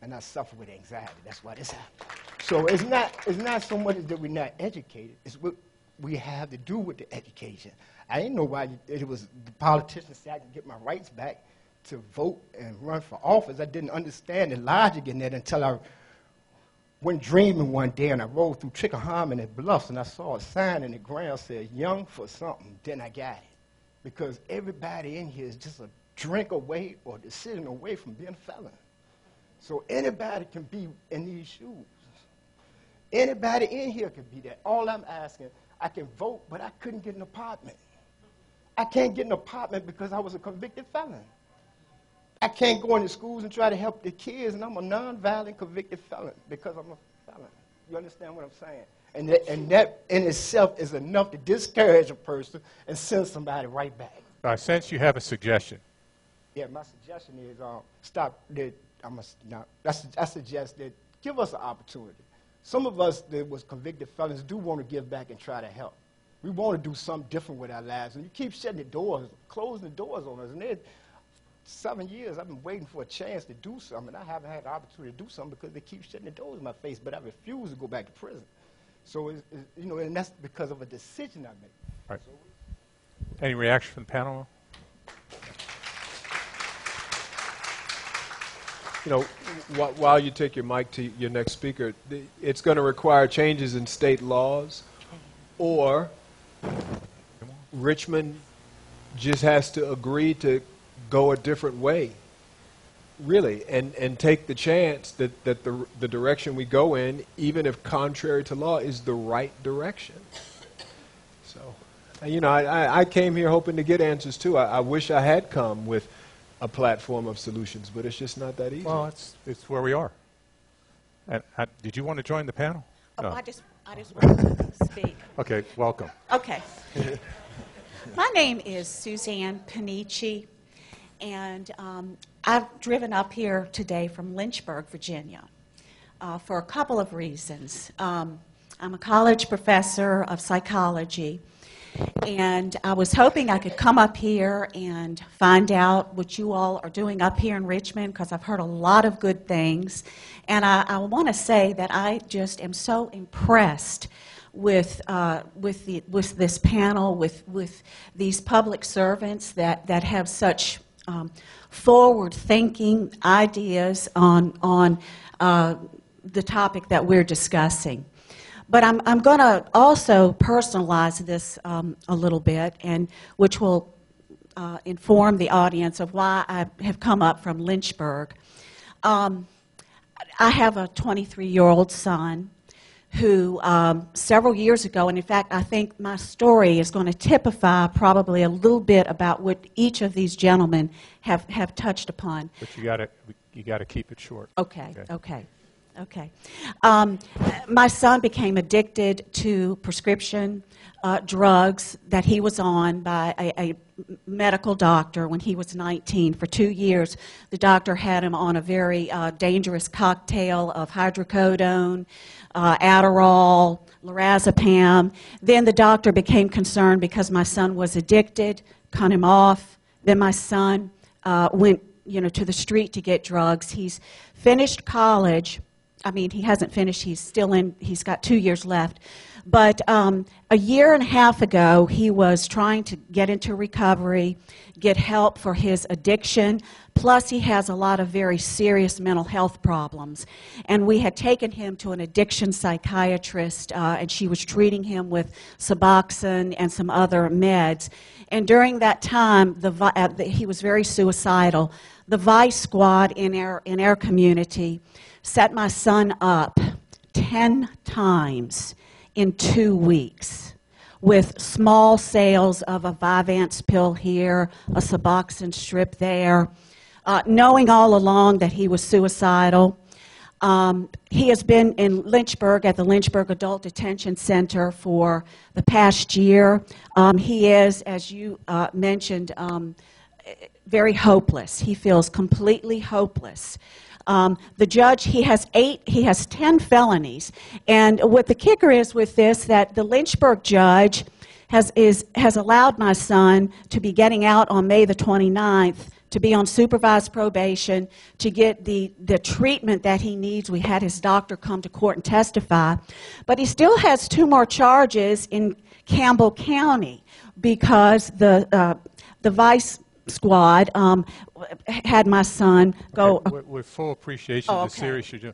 and I suffer with anxiety. That's why this happened. So it's not so much that we're not educated. It's what we have to do with the education. I didn't know why it was the politicians said I could get my rights back to vote and run for office. I didn't understand the logic in that until I went dreaming one day, and I rode through Chickahominy and Bluffs, and I saw a sign in the ground said, young for something. Then I got it. Because everybody in here is just a drink away or a decision away from being a felon. So anybody can be in these shoes. Anybody in here can be that. All I'm asking, I can vote, but I couldn't get an apartment. I can't get an apartment because I was a convicted felon. I can't go into schools and try to help the kids, and I'm a nonviolent convicted felon because I'm a felon. You understand what I'm saying? And that in itself is enough to discourage a person and send somebody right back. I sense you have a suggestion. Yeah, my suggestion is stop that. I suggest that Give us an opportunity. Some of us that was convicted felons do want to give back and try to help. We want to do something different with our lives, and you keep shutting the doors, closing the doors on us. And then 7 years, I've been waiting for a chance to do something, and I haven't had the opportunity to do something because they keep shutting the doors in my face, but I refuse to go back to prison. So, you know, and that's because of a decision I made. Right. Any reaction from the panel? You know, while you take your mic to your next speaker, it's going to require changes in state laws, or Richmond just has to agree to go a different way, really, and take the chance that the direction we go in, even if contrary to law, is the right direction. So, you know, I came here hoping to get answers too. I wish I had come with a platform of solutions, but it's just not that easy. Well, it's where we are. And did you want to join the panel? Oh, No. I just wanted to speak. Okay, welcome. Okay. My name is Suzanne Panici, and I've driven up here today from Lynchburg, Virginia, for a couple of reasons. I'm a college professor of psychology, and I was hoping I could come up here and find out what you all are doing up here in Richmond, because I've heard a lot of good things. And I want to say that I just am so impressed with this panel, with these public servants that have such forward-thinking ideas on the topic that we're discussing. But I'm going to also personalize this a little bit, and which will inform the audience of why I have come up from Lynchburg. I have a 23-year-old son who several years ago, and in fact I think my story is going to typify probably a little bit about what each of these gentlemen have touched upon. But you got to keep it short. Okay. My son became addicted to prescription drugs that he was on by a medical doctor when he was 19. For 2 years, the doctor had him on a very dangerous cocktail of hydrocodone, Adderall, lorazepam. Then the doctor became concerned because my son was addicted, cut him off. Then my son went, to the street to get drugs. He's finished college. I mean, he hasn't finished. He's got 2 years left. But a year and a half ago, he was trying to get into recovery, get help for his addiction. Plus, he has a lot of very serious mental health problems. And we had taken him to an addiction psychiatrist, and she was treating him with Suboxone and some other meds. And during that time, he was very suicidal. The Vice Squad in our community set my son up 10 times in 2 weeks with small sales of a Vyvanse pill here, a Suboxone strip there, knowing all along that he was suicidal. He has been in Lynchburg at the Lynchburg Adult Detention Center for the past year. He is, as you mentioned, very hopeless. He feels completely hopeless. The judge, he has 10 felonies. And what the kicker is with this, that the Lynchburg judge has allowed my son to be getting out on May the 29th, to be on supervised probation, to get the treatment that he needs. We had his doctor come to court and testify. But he still has 2 more charges in Campbell County because the Vice Squad had my son go. Okay, with full appreciation of the series you're doing,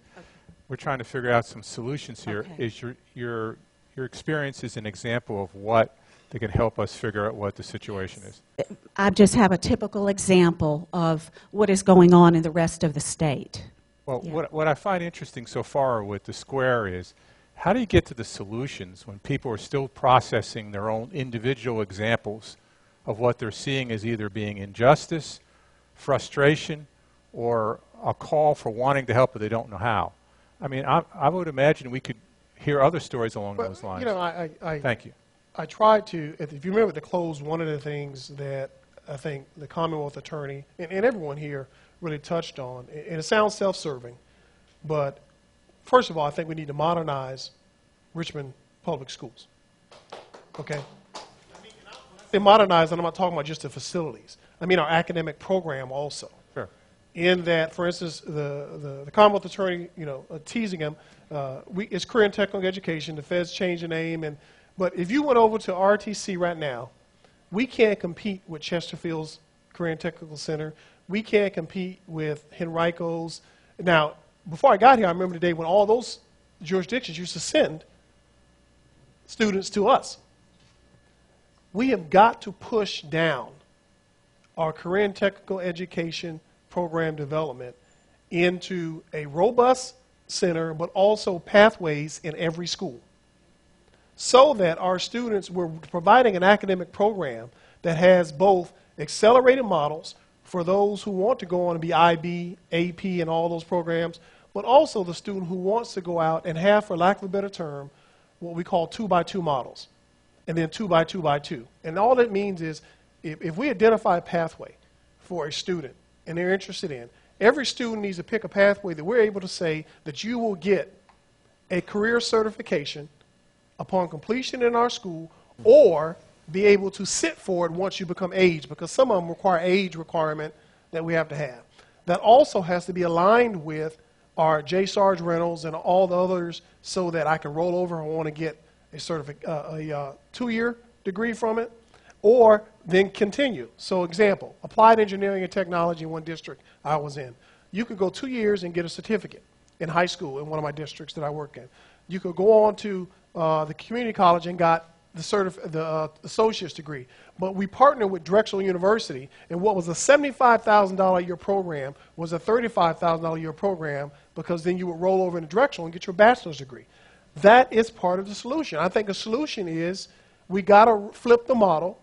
we're trying to figure out some solutions here. Okay. Is your experience is an example of what that can help us figure out what the situation is? I just have a typical example of what is going on in the rest of the state. Well, Yeah. what I find interesting so far with the square is, how do you get to the solutions when people are still processing their own individual examples of what they're seeing as either being injustice, frustration, or a call for wanting to help but they don't know how? I mean, I would imagine we could hear other stories along those lines. Thank you. I tried to, if you remember at the close, one of the things that I think the Commonwealth attorney and everyone here really touched on, and it sounds self-serving, but first of all, I think we need to modernize Richmond public schools. Okay? When I say modernize, and I'm not talking about just the facilities. I mean our academic program also. Sure. In that, for instance, the Commonwealth attorney, teasing him, it's career and technical education. The feds changed the name, but if you went over to RTC right now, we can't compete with Chesterfield's Career and Technical Center. We can't compete with Henrico's. Now, before I got here, I remember the day when all those jurisdictions used to send students to us. We have got to push down our career and technical education program development into a robust center, but also pathways in every school, so that our students, we're providing an academic program that has both accelerated models for those who want to go on and be IB, AP, and all those programs, but also the student who wants to go out and have, for lack of a better term, what we call 2x2 models, and then 2x2x2. And all that means is if we identify a pathway for a student and they're interested in, every student needs to pick a pathway that we're able to say that you will get a career certification upon completion in our school, or be able to sit for it once you become age, because some of them require age requirement that we have to have. That also has to be aligned with our J. Sarge Reynolds and all the others, so that I can roll over and want to get a 2-year degree from it, or then continue. So example, applied engineering and technology in one district I was in. You could go 2 years and get a certificate in high school in one of my districts that I work in. You could go on to the community college and got the associate's degree. But we partnered with Drexel University, and what was a $75,000 a year program was a $35,000 a year program, because then you would roll over into Drexel and get your bachelor's degree. That is part of the solution. I think the solution is we got to flip the model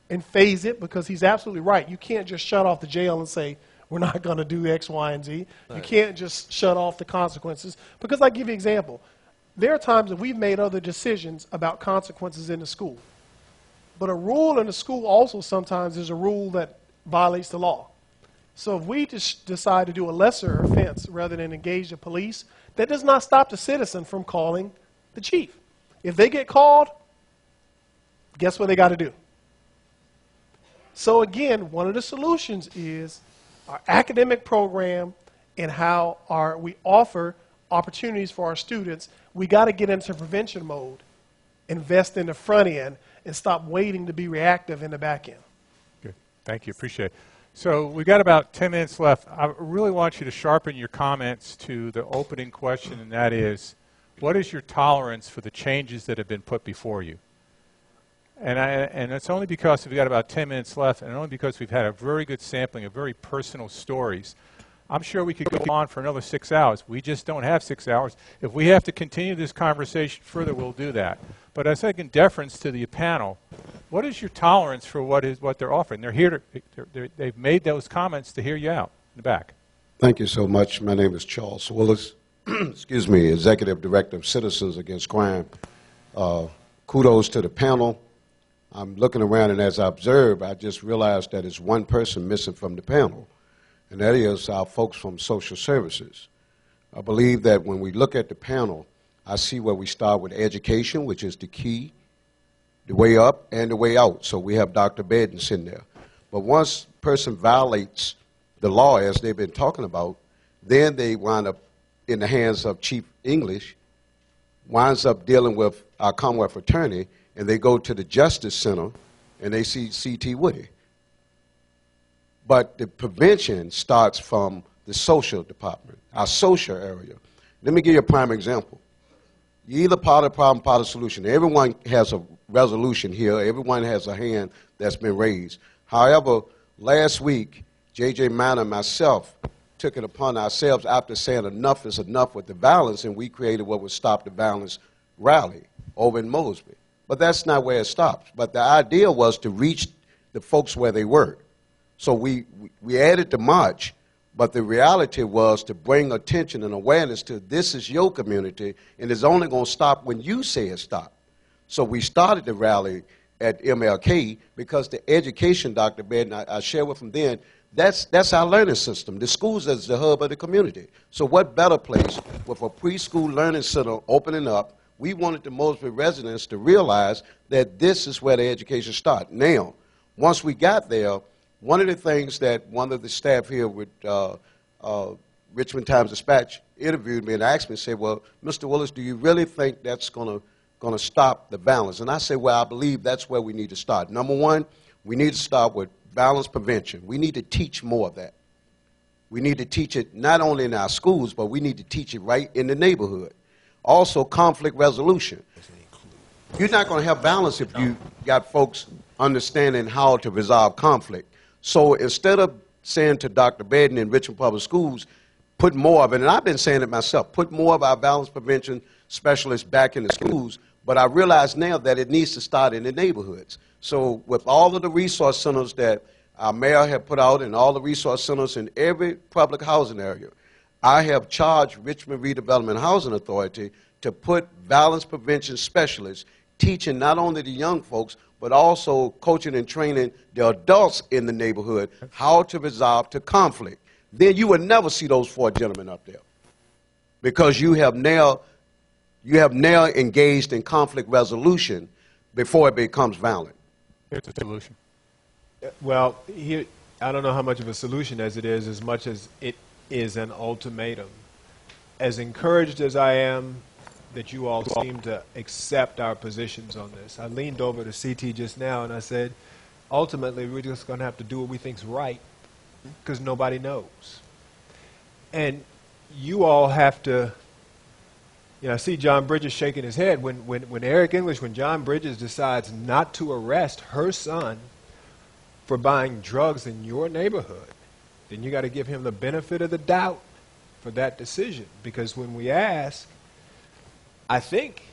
and phase it, because he's absolutely right. You can't just shut off the jail and say, we're not going to do X, Y, and Z. Right. You can't just shut off the consequences, because I give you an example. There are times that we've made other decisions about consequences in the school. But a rule in the school also sometimes is a rule that violates the law. So if we just decide to do a lesser offense rather than engage the police, that does not stop the citizen from calling the chief. If they get called, guess what they got to do? So again, one of the solutions is our academic program and how we offer opportunities for our students. We got to get into prevention mode, invest in the front end, and stop waiting to be reactive in the back end. Good. Thank you. Appreciate it. So we've got about 10 minutes left. I really want you to sharpen your comments to the opening question, and that is, what is your tolerance for the changes that have been put before you? And it's only because we've got about 10 minutes left, and only because we've had a very good sampling of very personal stories. I'm sure we could go on for another 6 hours. We just don't have 6 hours. If we have to continue this conversation further, we'll do that. But as in deference to the panel, what is your tolerance for what they're offering? They're here they've made those comments to hear you out in the back. Thank you so much. My name is Charles Willis, excuse me, Executive Director of Citizens Against Crime. Kudos to the panel. I'm looking around, and as I observe, I just realized that there's one person missing from the panel, and that is our folks from social services. I believe that when we look at the panel, I see where we start with education, which is the key, the way up and the way out. So we have Dr. Bedden sitting there. But once a person violates the law, as they've been talking about, then they wind up in the hands of Chief English, winds up dealing with our Commonwealth attorney, and they go to the Justice Center, and they see C.T. Woody. But the prevention starts from the social department, our social area. Let me give you a prime example. You're either part of the problem, part of the solution. Everyone has a resolution here. Everyone has a hand that's been raised. However, last week, J.J. Mann and myself took it upon ourselves after saying enough is enough with the violence, and we created what would Stop the Violence rally over in Mosby. But that's not where it stops. But the idea was to reach the folks where they were. So we added the march, but the reality was to bring attention and awareness to this is your community, and it's only going to stop when you say it stop. So we started the rally at MLK because the education, Dr. Bedden, I shared with him then, That's our learning system. The schools is the hub of the community. So what better place with a preschool learning center opening up? We wanted the Mosby residents to realize that this is where their education starts. Now, once we got there, one of the things that one of the staff here with Richmond Times-Dispatch interviewed me and asked me, said, well, Mr. Willis, do you really think that's going to stop the violence? And I said, well, I believe that's where we need to start. Number one, we need to start with violence prevention. We need to teach more of that. We need to teach it not only in our schools, but we need to teach it right in the neighborhood. Also, conflict resolution. You're not going to have balance if you got folks understanding how to resolve conflict. So instead of saying to Dr. Bedden in Richmond Public Schools, put more of it, and I've been saying it myself, put more of our violence prevention specialists back in the schools, but I realize now that it needs to start in the neighborhoods. So with all of the resource centers that our mayor had put out and all the resource centers in every public housing area, I have charged Richmond Redevelopment Housing Authority to put violence prevention specialists teaching not only the young folks, but also coaching and training the adults in the neighborhood how to resolve to conflict. Then you would never see those four gentlemen up there because you have now engaged in conflict resolution before it becomes violent. Here's a solution. Well, here, I don't know how much of a solution as much as it is an ultimatum. As encouraged as I am that you all seem to accept our positions on this, I leaned over to CT just now and I said, ultimately, we're just going to have to do what we think's right because nobody knows. And you all have to, you know, I see John Bridges shaking his head. When John Bridges decides not to arrest her son for buying drugs in your neighborhood, then you got to give him the benefit of the doubt for that decision. Because when we ask, I think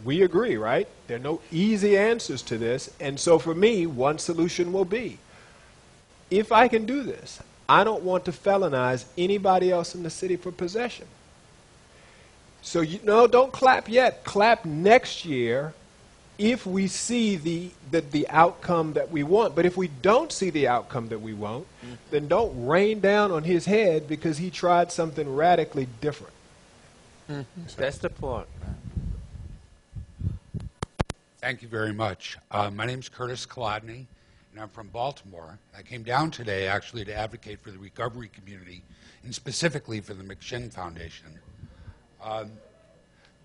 we agree, right? There are no easy answers to this. And so for me, one solution will be, if I can do this, I don't want to felonize anybody else in the city for possession. So don't clap yet. Clap next year if we see the outcome that we want. But if we don't see the outcome that we want, then don't rain down on his head because he tried something radically different. That's the point. Thank you very much. My name's Curtis Kolodny, and I'm from Baltimore. I came down today actually to advocate for the recovery community and specifically for the McShin Foundation.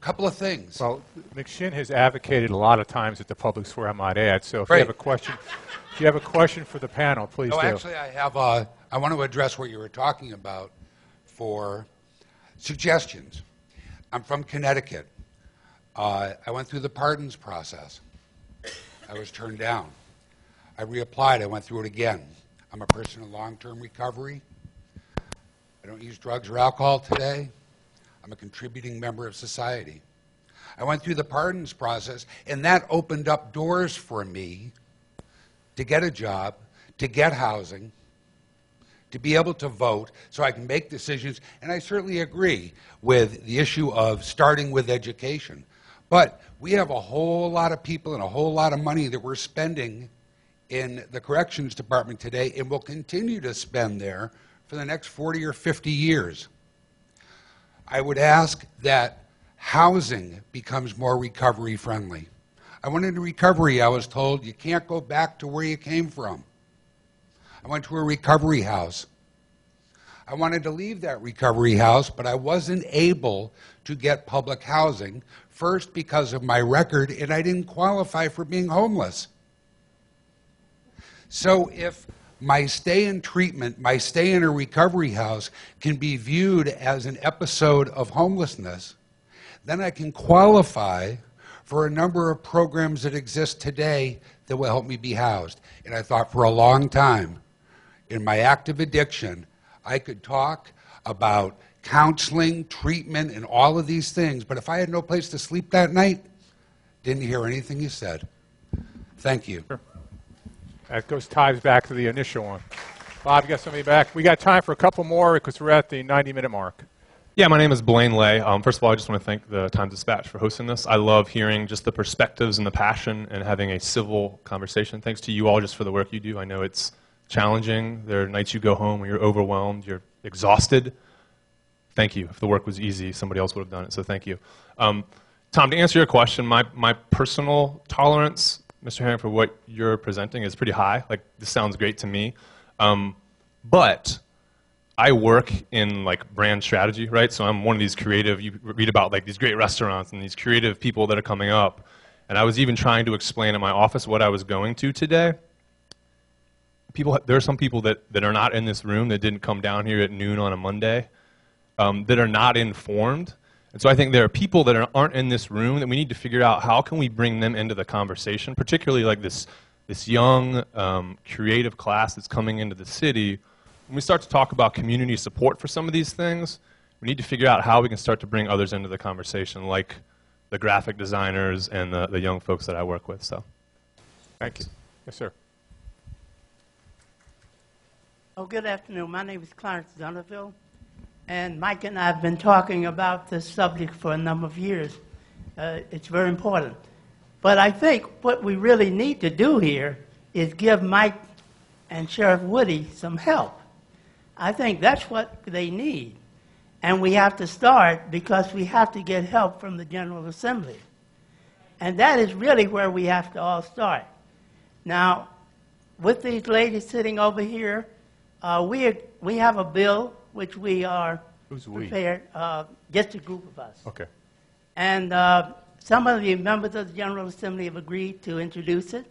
Couple of things. Well, McShin has advocated a lot of times at the public square, I might add. So if Right. you have a question for the panel, please do. Actually, I want to address what you were talking about for suggestions. I'm from Connecticut. I went through the pardons process. I was turned down. I reapplied. I went through it again. I'm a person in long-term recovery. I don't use drugs or alcohol today. I'm a contributing member of society. I went through the pardons process, and that opened up doors for me to get a job, to get housing, to be able to vote so I can make decisions. And I certainly agree with the issue of starting with education. But we have a whole lot of people and a whole lot of money that we're spending in the corrections department today and will continue to spend there for the next 40 or 50 years. I would ask that housing becomes more recovery friendly. I went into recovery, I was told you can't go back to where you came from. I went to a recovery house. I wanted to leave that recovery house, but I wasn't able to get public housing, first because of my record, and I didn't qualify for being homeless. So if my stay in treatment, my stay in a recovery house can be viewed as an episode of homelessness, then I can qualify for a number of programs that exist today that will help me be housed. And I thought for a long time, in my active addiction, I could talk about counseling, treatment, and all of these things, but if I had no place to sleep that night, didn't hear anything you said. Thank you. Sure. That ties back to the initial one. Bob, you got somebody back? We got time for a couple more because we're at the 90-minute mark. Yeah, my name is Blaine Lay. First of all, I just want to thank the Times-Dispatch for hosting this. I love hearing just the perspectives and the passion and having a civil conversation. Thanks to you all just for the work you do. I know it's challenging. There are nights you go home when you're overwhelmed, you're exhausted. Thank you. If the work was easy, somebody else would have done it, so thank you. Tom, to answer your question, my personal tolerance, Mr. Herring, for what you're presenting is pretty high. Like, this sounds great to me. But I work in like brand strategy, right? So I'm one of these creative, you read about like these great restaurants and these creative people that are coming up. And I was even trying to explain in my office what I was going to today. There are some people that are not in this room that didn't come down here at noon on a Monday, that are not informed. And so I think there are people that aren't in this room that we need to figure out how can we bring them into the conversation, particularly like this young creative class that's coming into the city. When we start to talk about community support for some of these things, we need to figure out how we can start to bring others into the conversation, like the graphic designers and the young folks that I work with. So, thank you. Yes, sir. Oh, good afternoon. My name is Clarence Donaville, and Mike and I have been talking about this subject for a number of years. It's very important. But I think what we really need to do here is give Mike and Sheriff Woody some help. I think that's what they need. And we have to start because we have to get help from the General Assembly. And that is really where we have to all start. Now, with these ladies sitting over here, we have a bill which we are prepared, just a group of us. Okay. And some of the members of the General Assembly have agreed to introduce it.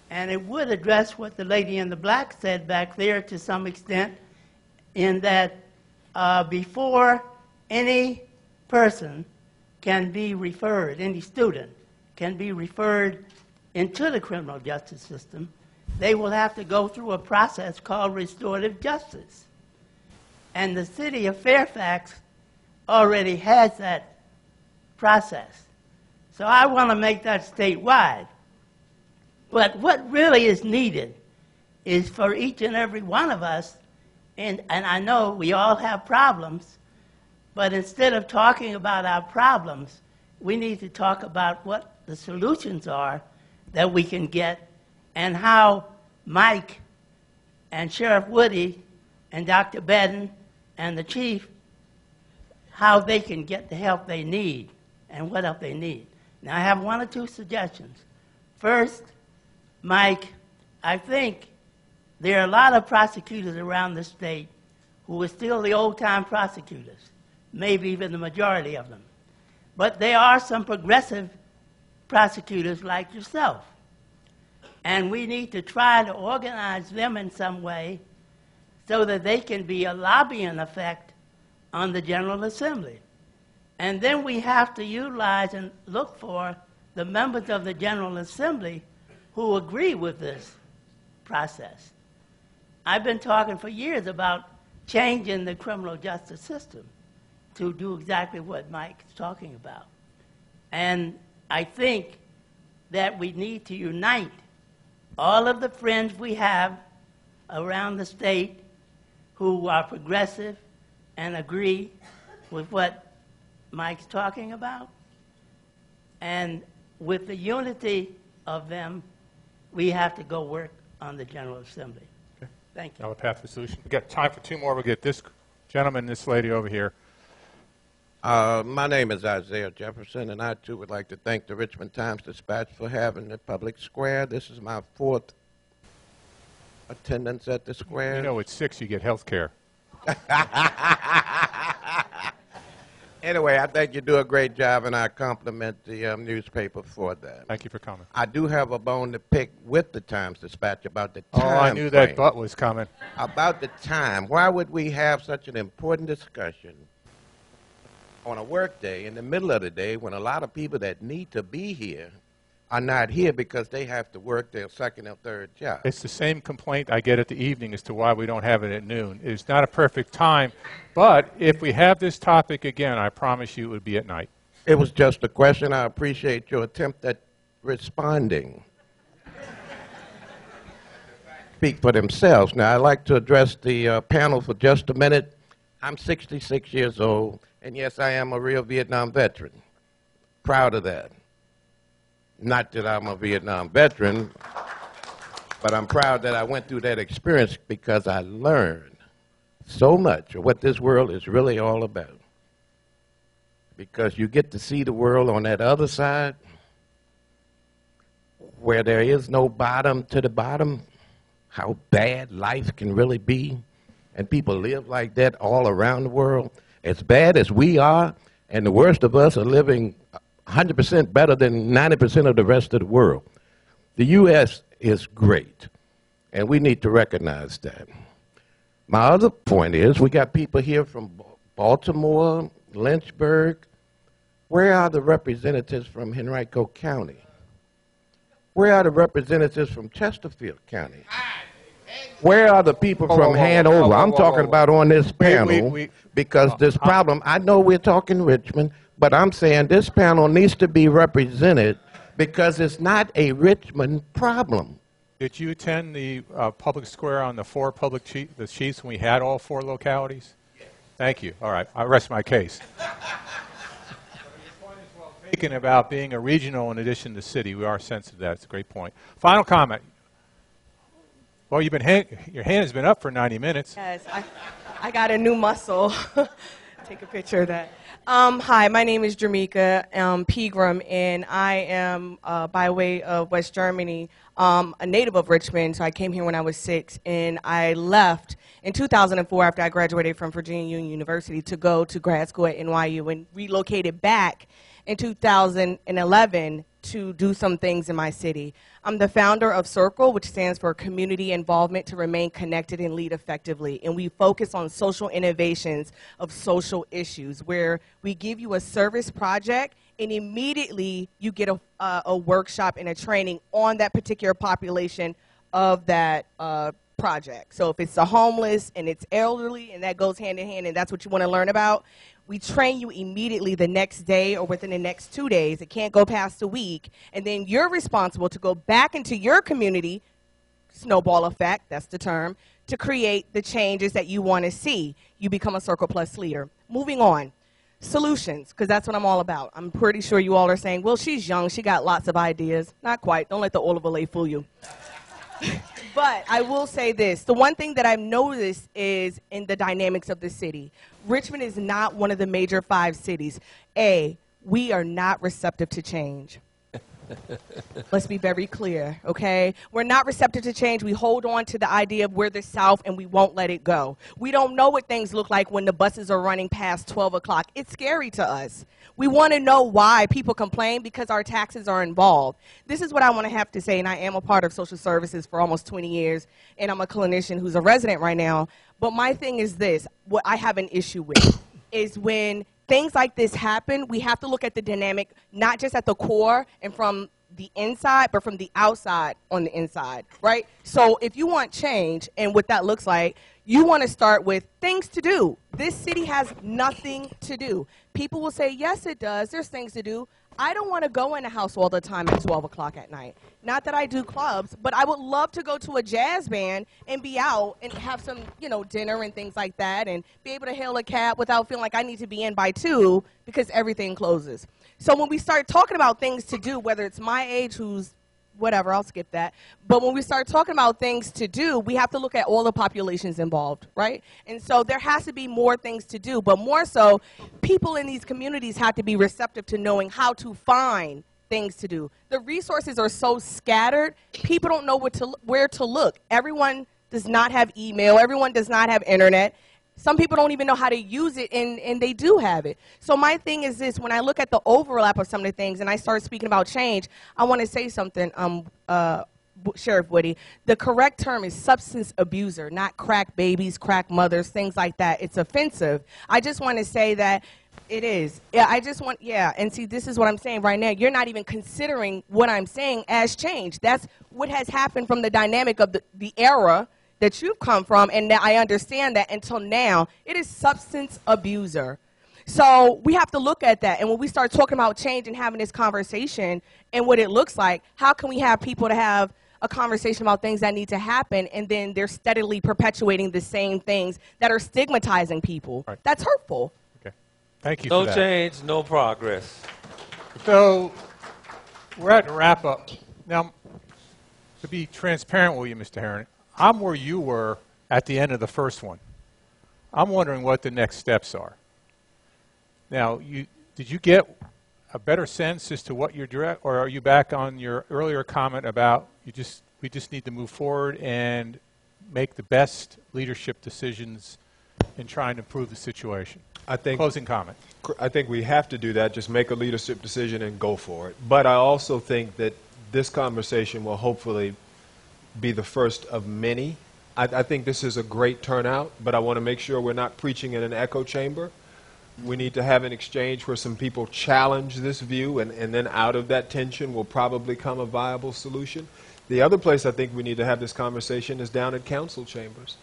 And it would address what the lady in the black said back there to some extent, in that before any person can be referred, any student can be referred into the criminal justice system, they will have to go through a process called restorative justice. And the city of Fairfax already has that process. So I want to make that statewide. But what really is needed is for each and every one of us, and I know we all have problems, but instead of talking about our problems, we need to talk about what the solutions are that we can get and how Mike and Sheriff Woody and Dr. Bedden and the chief, how they can get the help they need and what help they need. Now, I have one or two suggestions. First, Mike, I think there are a lot of prosecutors around the state who are still the old-time prosecutors, maybe even the majority of them. But there are some progressive prosecutors like yourself. And we need to try to organize them in some way so that they can be a lobbying effect on the General Assembly. And then we have to utilize and look for the members of the General Assembly who agree with this process. I've been talking for years about changing the criminal justice system to do exactly what Mike's talking about. And I think that we need to unite all of the friends we have around the state who are progressive and agree with what Mike's talking about. And with the unity of them, we have to go work on the General Assembly. Okay. Thank you. Now, a path to solution. We've got time for two more. We'll get this gentleman, this lady over here. My name is Isaiah Jefferson, and I, too, would like to thank the Richmond Times-Dispatch for having the public square. This is my 4th attendance at the square. You know, at 6, you get health care. Anyway, I think you do a great job, and I compliment the newspaper for that. Thank you for coming. I do have a bone to pick with the Times-Dispatch about the time. Oh, I knew that butt was coming. About the time. Why would we have such an important discussion on a work day in the middle of the day when a lot of people that need to be here are not here because they have to work their second or third job? It's the same complaint I get at the evening as to why we don't have it at noon. It's not a perfect time, but if we have this topic again, I promise you it would be at night. It was just a question. I appreciate your attempt at responding. Speak for themselves. Now, I'd like to address the panel for just a minute. I'm 66 years old, and yes, I am a real Vietnam veteran. Proud of that. Not that I'm a Vietnam veteran, But I'm proud that I went through that experience because I learned so much of what this world is really all about. Because you get to see the world on that other side where there is no bottom to the bottom, how bad life can really be. And people live like that all around the world. As bad as we are, and the worst of us are living 100% better than 90% of the rest of the world. The U.S. is great, and we need to recognize that. My other point is we got people here from Baltimore, Lynchburg. Where are the representatives from Henrico County? Where are the representatives from Chesterfield County? Where are the people from Hanover? I'm talking about on this panel because this problem, I know we're talking Richmond, but I'm saying this panel needs to be represented because it's not a Richmond problem. Did you attend the public square on the the chiefs when we had all 4 localities? Yes. Thank you. All right, I'll rest my case. Your point is well taken about being a regional in addition to city. We are sensitive to that. It's a great point. Final comment. Well, your hand has been up for 90 minutes. Yes, I got a new muscle. Take a picture of that. Hi, my name is Jamaica Pegram, and I am, by way of West Germany, a native of Richmond. So I came here when I was 6, and I left in 2004 after I graduated from Virginia Union University to go to grad school at NYU and relocated back in 2011 to do some things in my city. I'm the founder of Circle, which stands for Community Involvement to Remain Connected and Lead Effectively. And we focus on social innovations of social issues, where we give you a service project and immediately you get a workshop and a training on that particular population of that project. So if it's the homeless and it's elderly and that goes hand in hand and that's what you want to learn about, we train you immediately the next day or within the next 2 days. It can't go past a week. And then you're responsible to go back into your community, snowball effect, that's the term, to create the changes that you want to see. You become a Circle Plus leader. Moving on. Solutions, because that's what I'm all about. I'm pretty sure you all are saying, well, she's young. She got lots of ideas. Not quite. Don't let the olive oil fool you. But I will say this. The one thing that I've noticed is in the dynamics of the city. Richmond is not one of the major 5 cities. We are not receptive to change. Let's be very clear, okay? We're not receptive to change. We hold on to the idea of we're the South and we won't let it go. We don't know what things look like when the buses are running past 12 o'clock. It's scary to us. We want to know why people complain because our taxes are involved. This is what I want to have to say, and I am a part of social services for almost 20 years, and I'm a clinician who's a resident right now. But my thing is this, what I have an issue with is when things like this happen, we have to look at the dynamic, not just at the core and from the inside, but from the outside on the inside, right? So if you want change and what that looks like, you want to start with things to do. This city has nothing to do. People will say, yes, it does. There's things to do. I don't want to go in the house all the time at 12 o'clock at night. Not that I do clubs, but I would love to go to a jazz band and be out and have some, dinner and things like that and be able to hail a cab without feeling like I need to be in by 2 because everything closes. So when we start talking about things to do, whether it's my age who's whatever, I'll skip that. But when we start talking about things to do, we have to look at all the populations involved, right? And so there has to be more things to do, but more so, people in these communities have to be receptive to knowing how to find things to do. The resources are so scattered, people don't know where to look. Everyone does not have email. Everyone does not have internet. Some people don't even know how to use it, and they do have it. So my thing is this, when I look at the overlap of some of the things and I start speaking about change, I want to say something, Sheriff Woody. The correct term is substance abuser, not crack babies, crack mothers, things like that. It's offensive. I just want to say that it is. Yeah, and see, this is what I'm saying right now. You're not even considering what I'm saying as change. That's what has happened from the dynamic of the era that you've come from, and I understand that until now, it is substance abuser. So we have to look at that, and when we start talking about change and having this conversation and what it looks like, how can we have people to have a conversation about things that need to happen, and then they're steadily perpetuating the same things that are stigmatizing people? Right. That's hurtful. Okay. Thank you for that. No change, no progress. So we're at the wrap-up. Now, to be transparent with you, Mr. Herron, I'm where you were at the end of the first one. I'm wondering what the next steps are. Now, did you get a better sense as to what you're direct, or are you back on your earlier comment about we just need to move forward and make the best leadership decisions in trying to improve the situation? Closing comment. I think we have to do that, just make a leadership decision and go for it. But I also think that this conversation will hopefully be the first of many. I think this is a great turnout, but I want to make sure we're not preaching in an echo chamber. We need to have an exchange where some people challenge this view, and then out of that tension will probably come a viable solution. The other place I think we need to have this conversation is down at council chambers.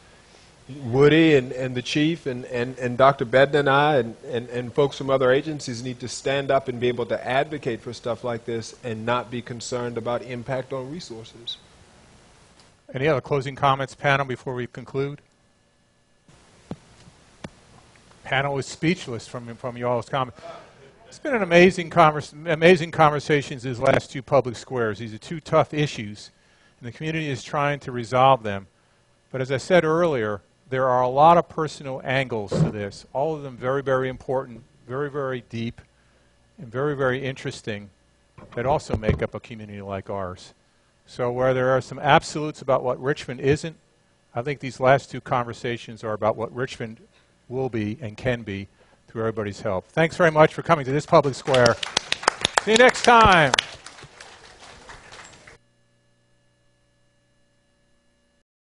Woody and the chief and Dr. Bedden and I and folks from other agencies need to stand up and be able to advocate for stuff like this and not be concerned about impact on resources. Any other closing comments, panel, before we conclude? Panel is speechless from y'all's comments. It's been an amazing conversations these last two public squares. These are two tough issues, and the community is trying to resolve them. But as I said earlier, there are a lot of personal angles to this, all of them very, very important, very, very deep, and very, very interesting, that also make up a community like ours. So where there are some absolutes about what Richmond isn't, I think these last two conversations are about what Richmond will be and can be through everybody's help. Thanks very much for coming to this public square. See you next time.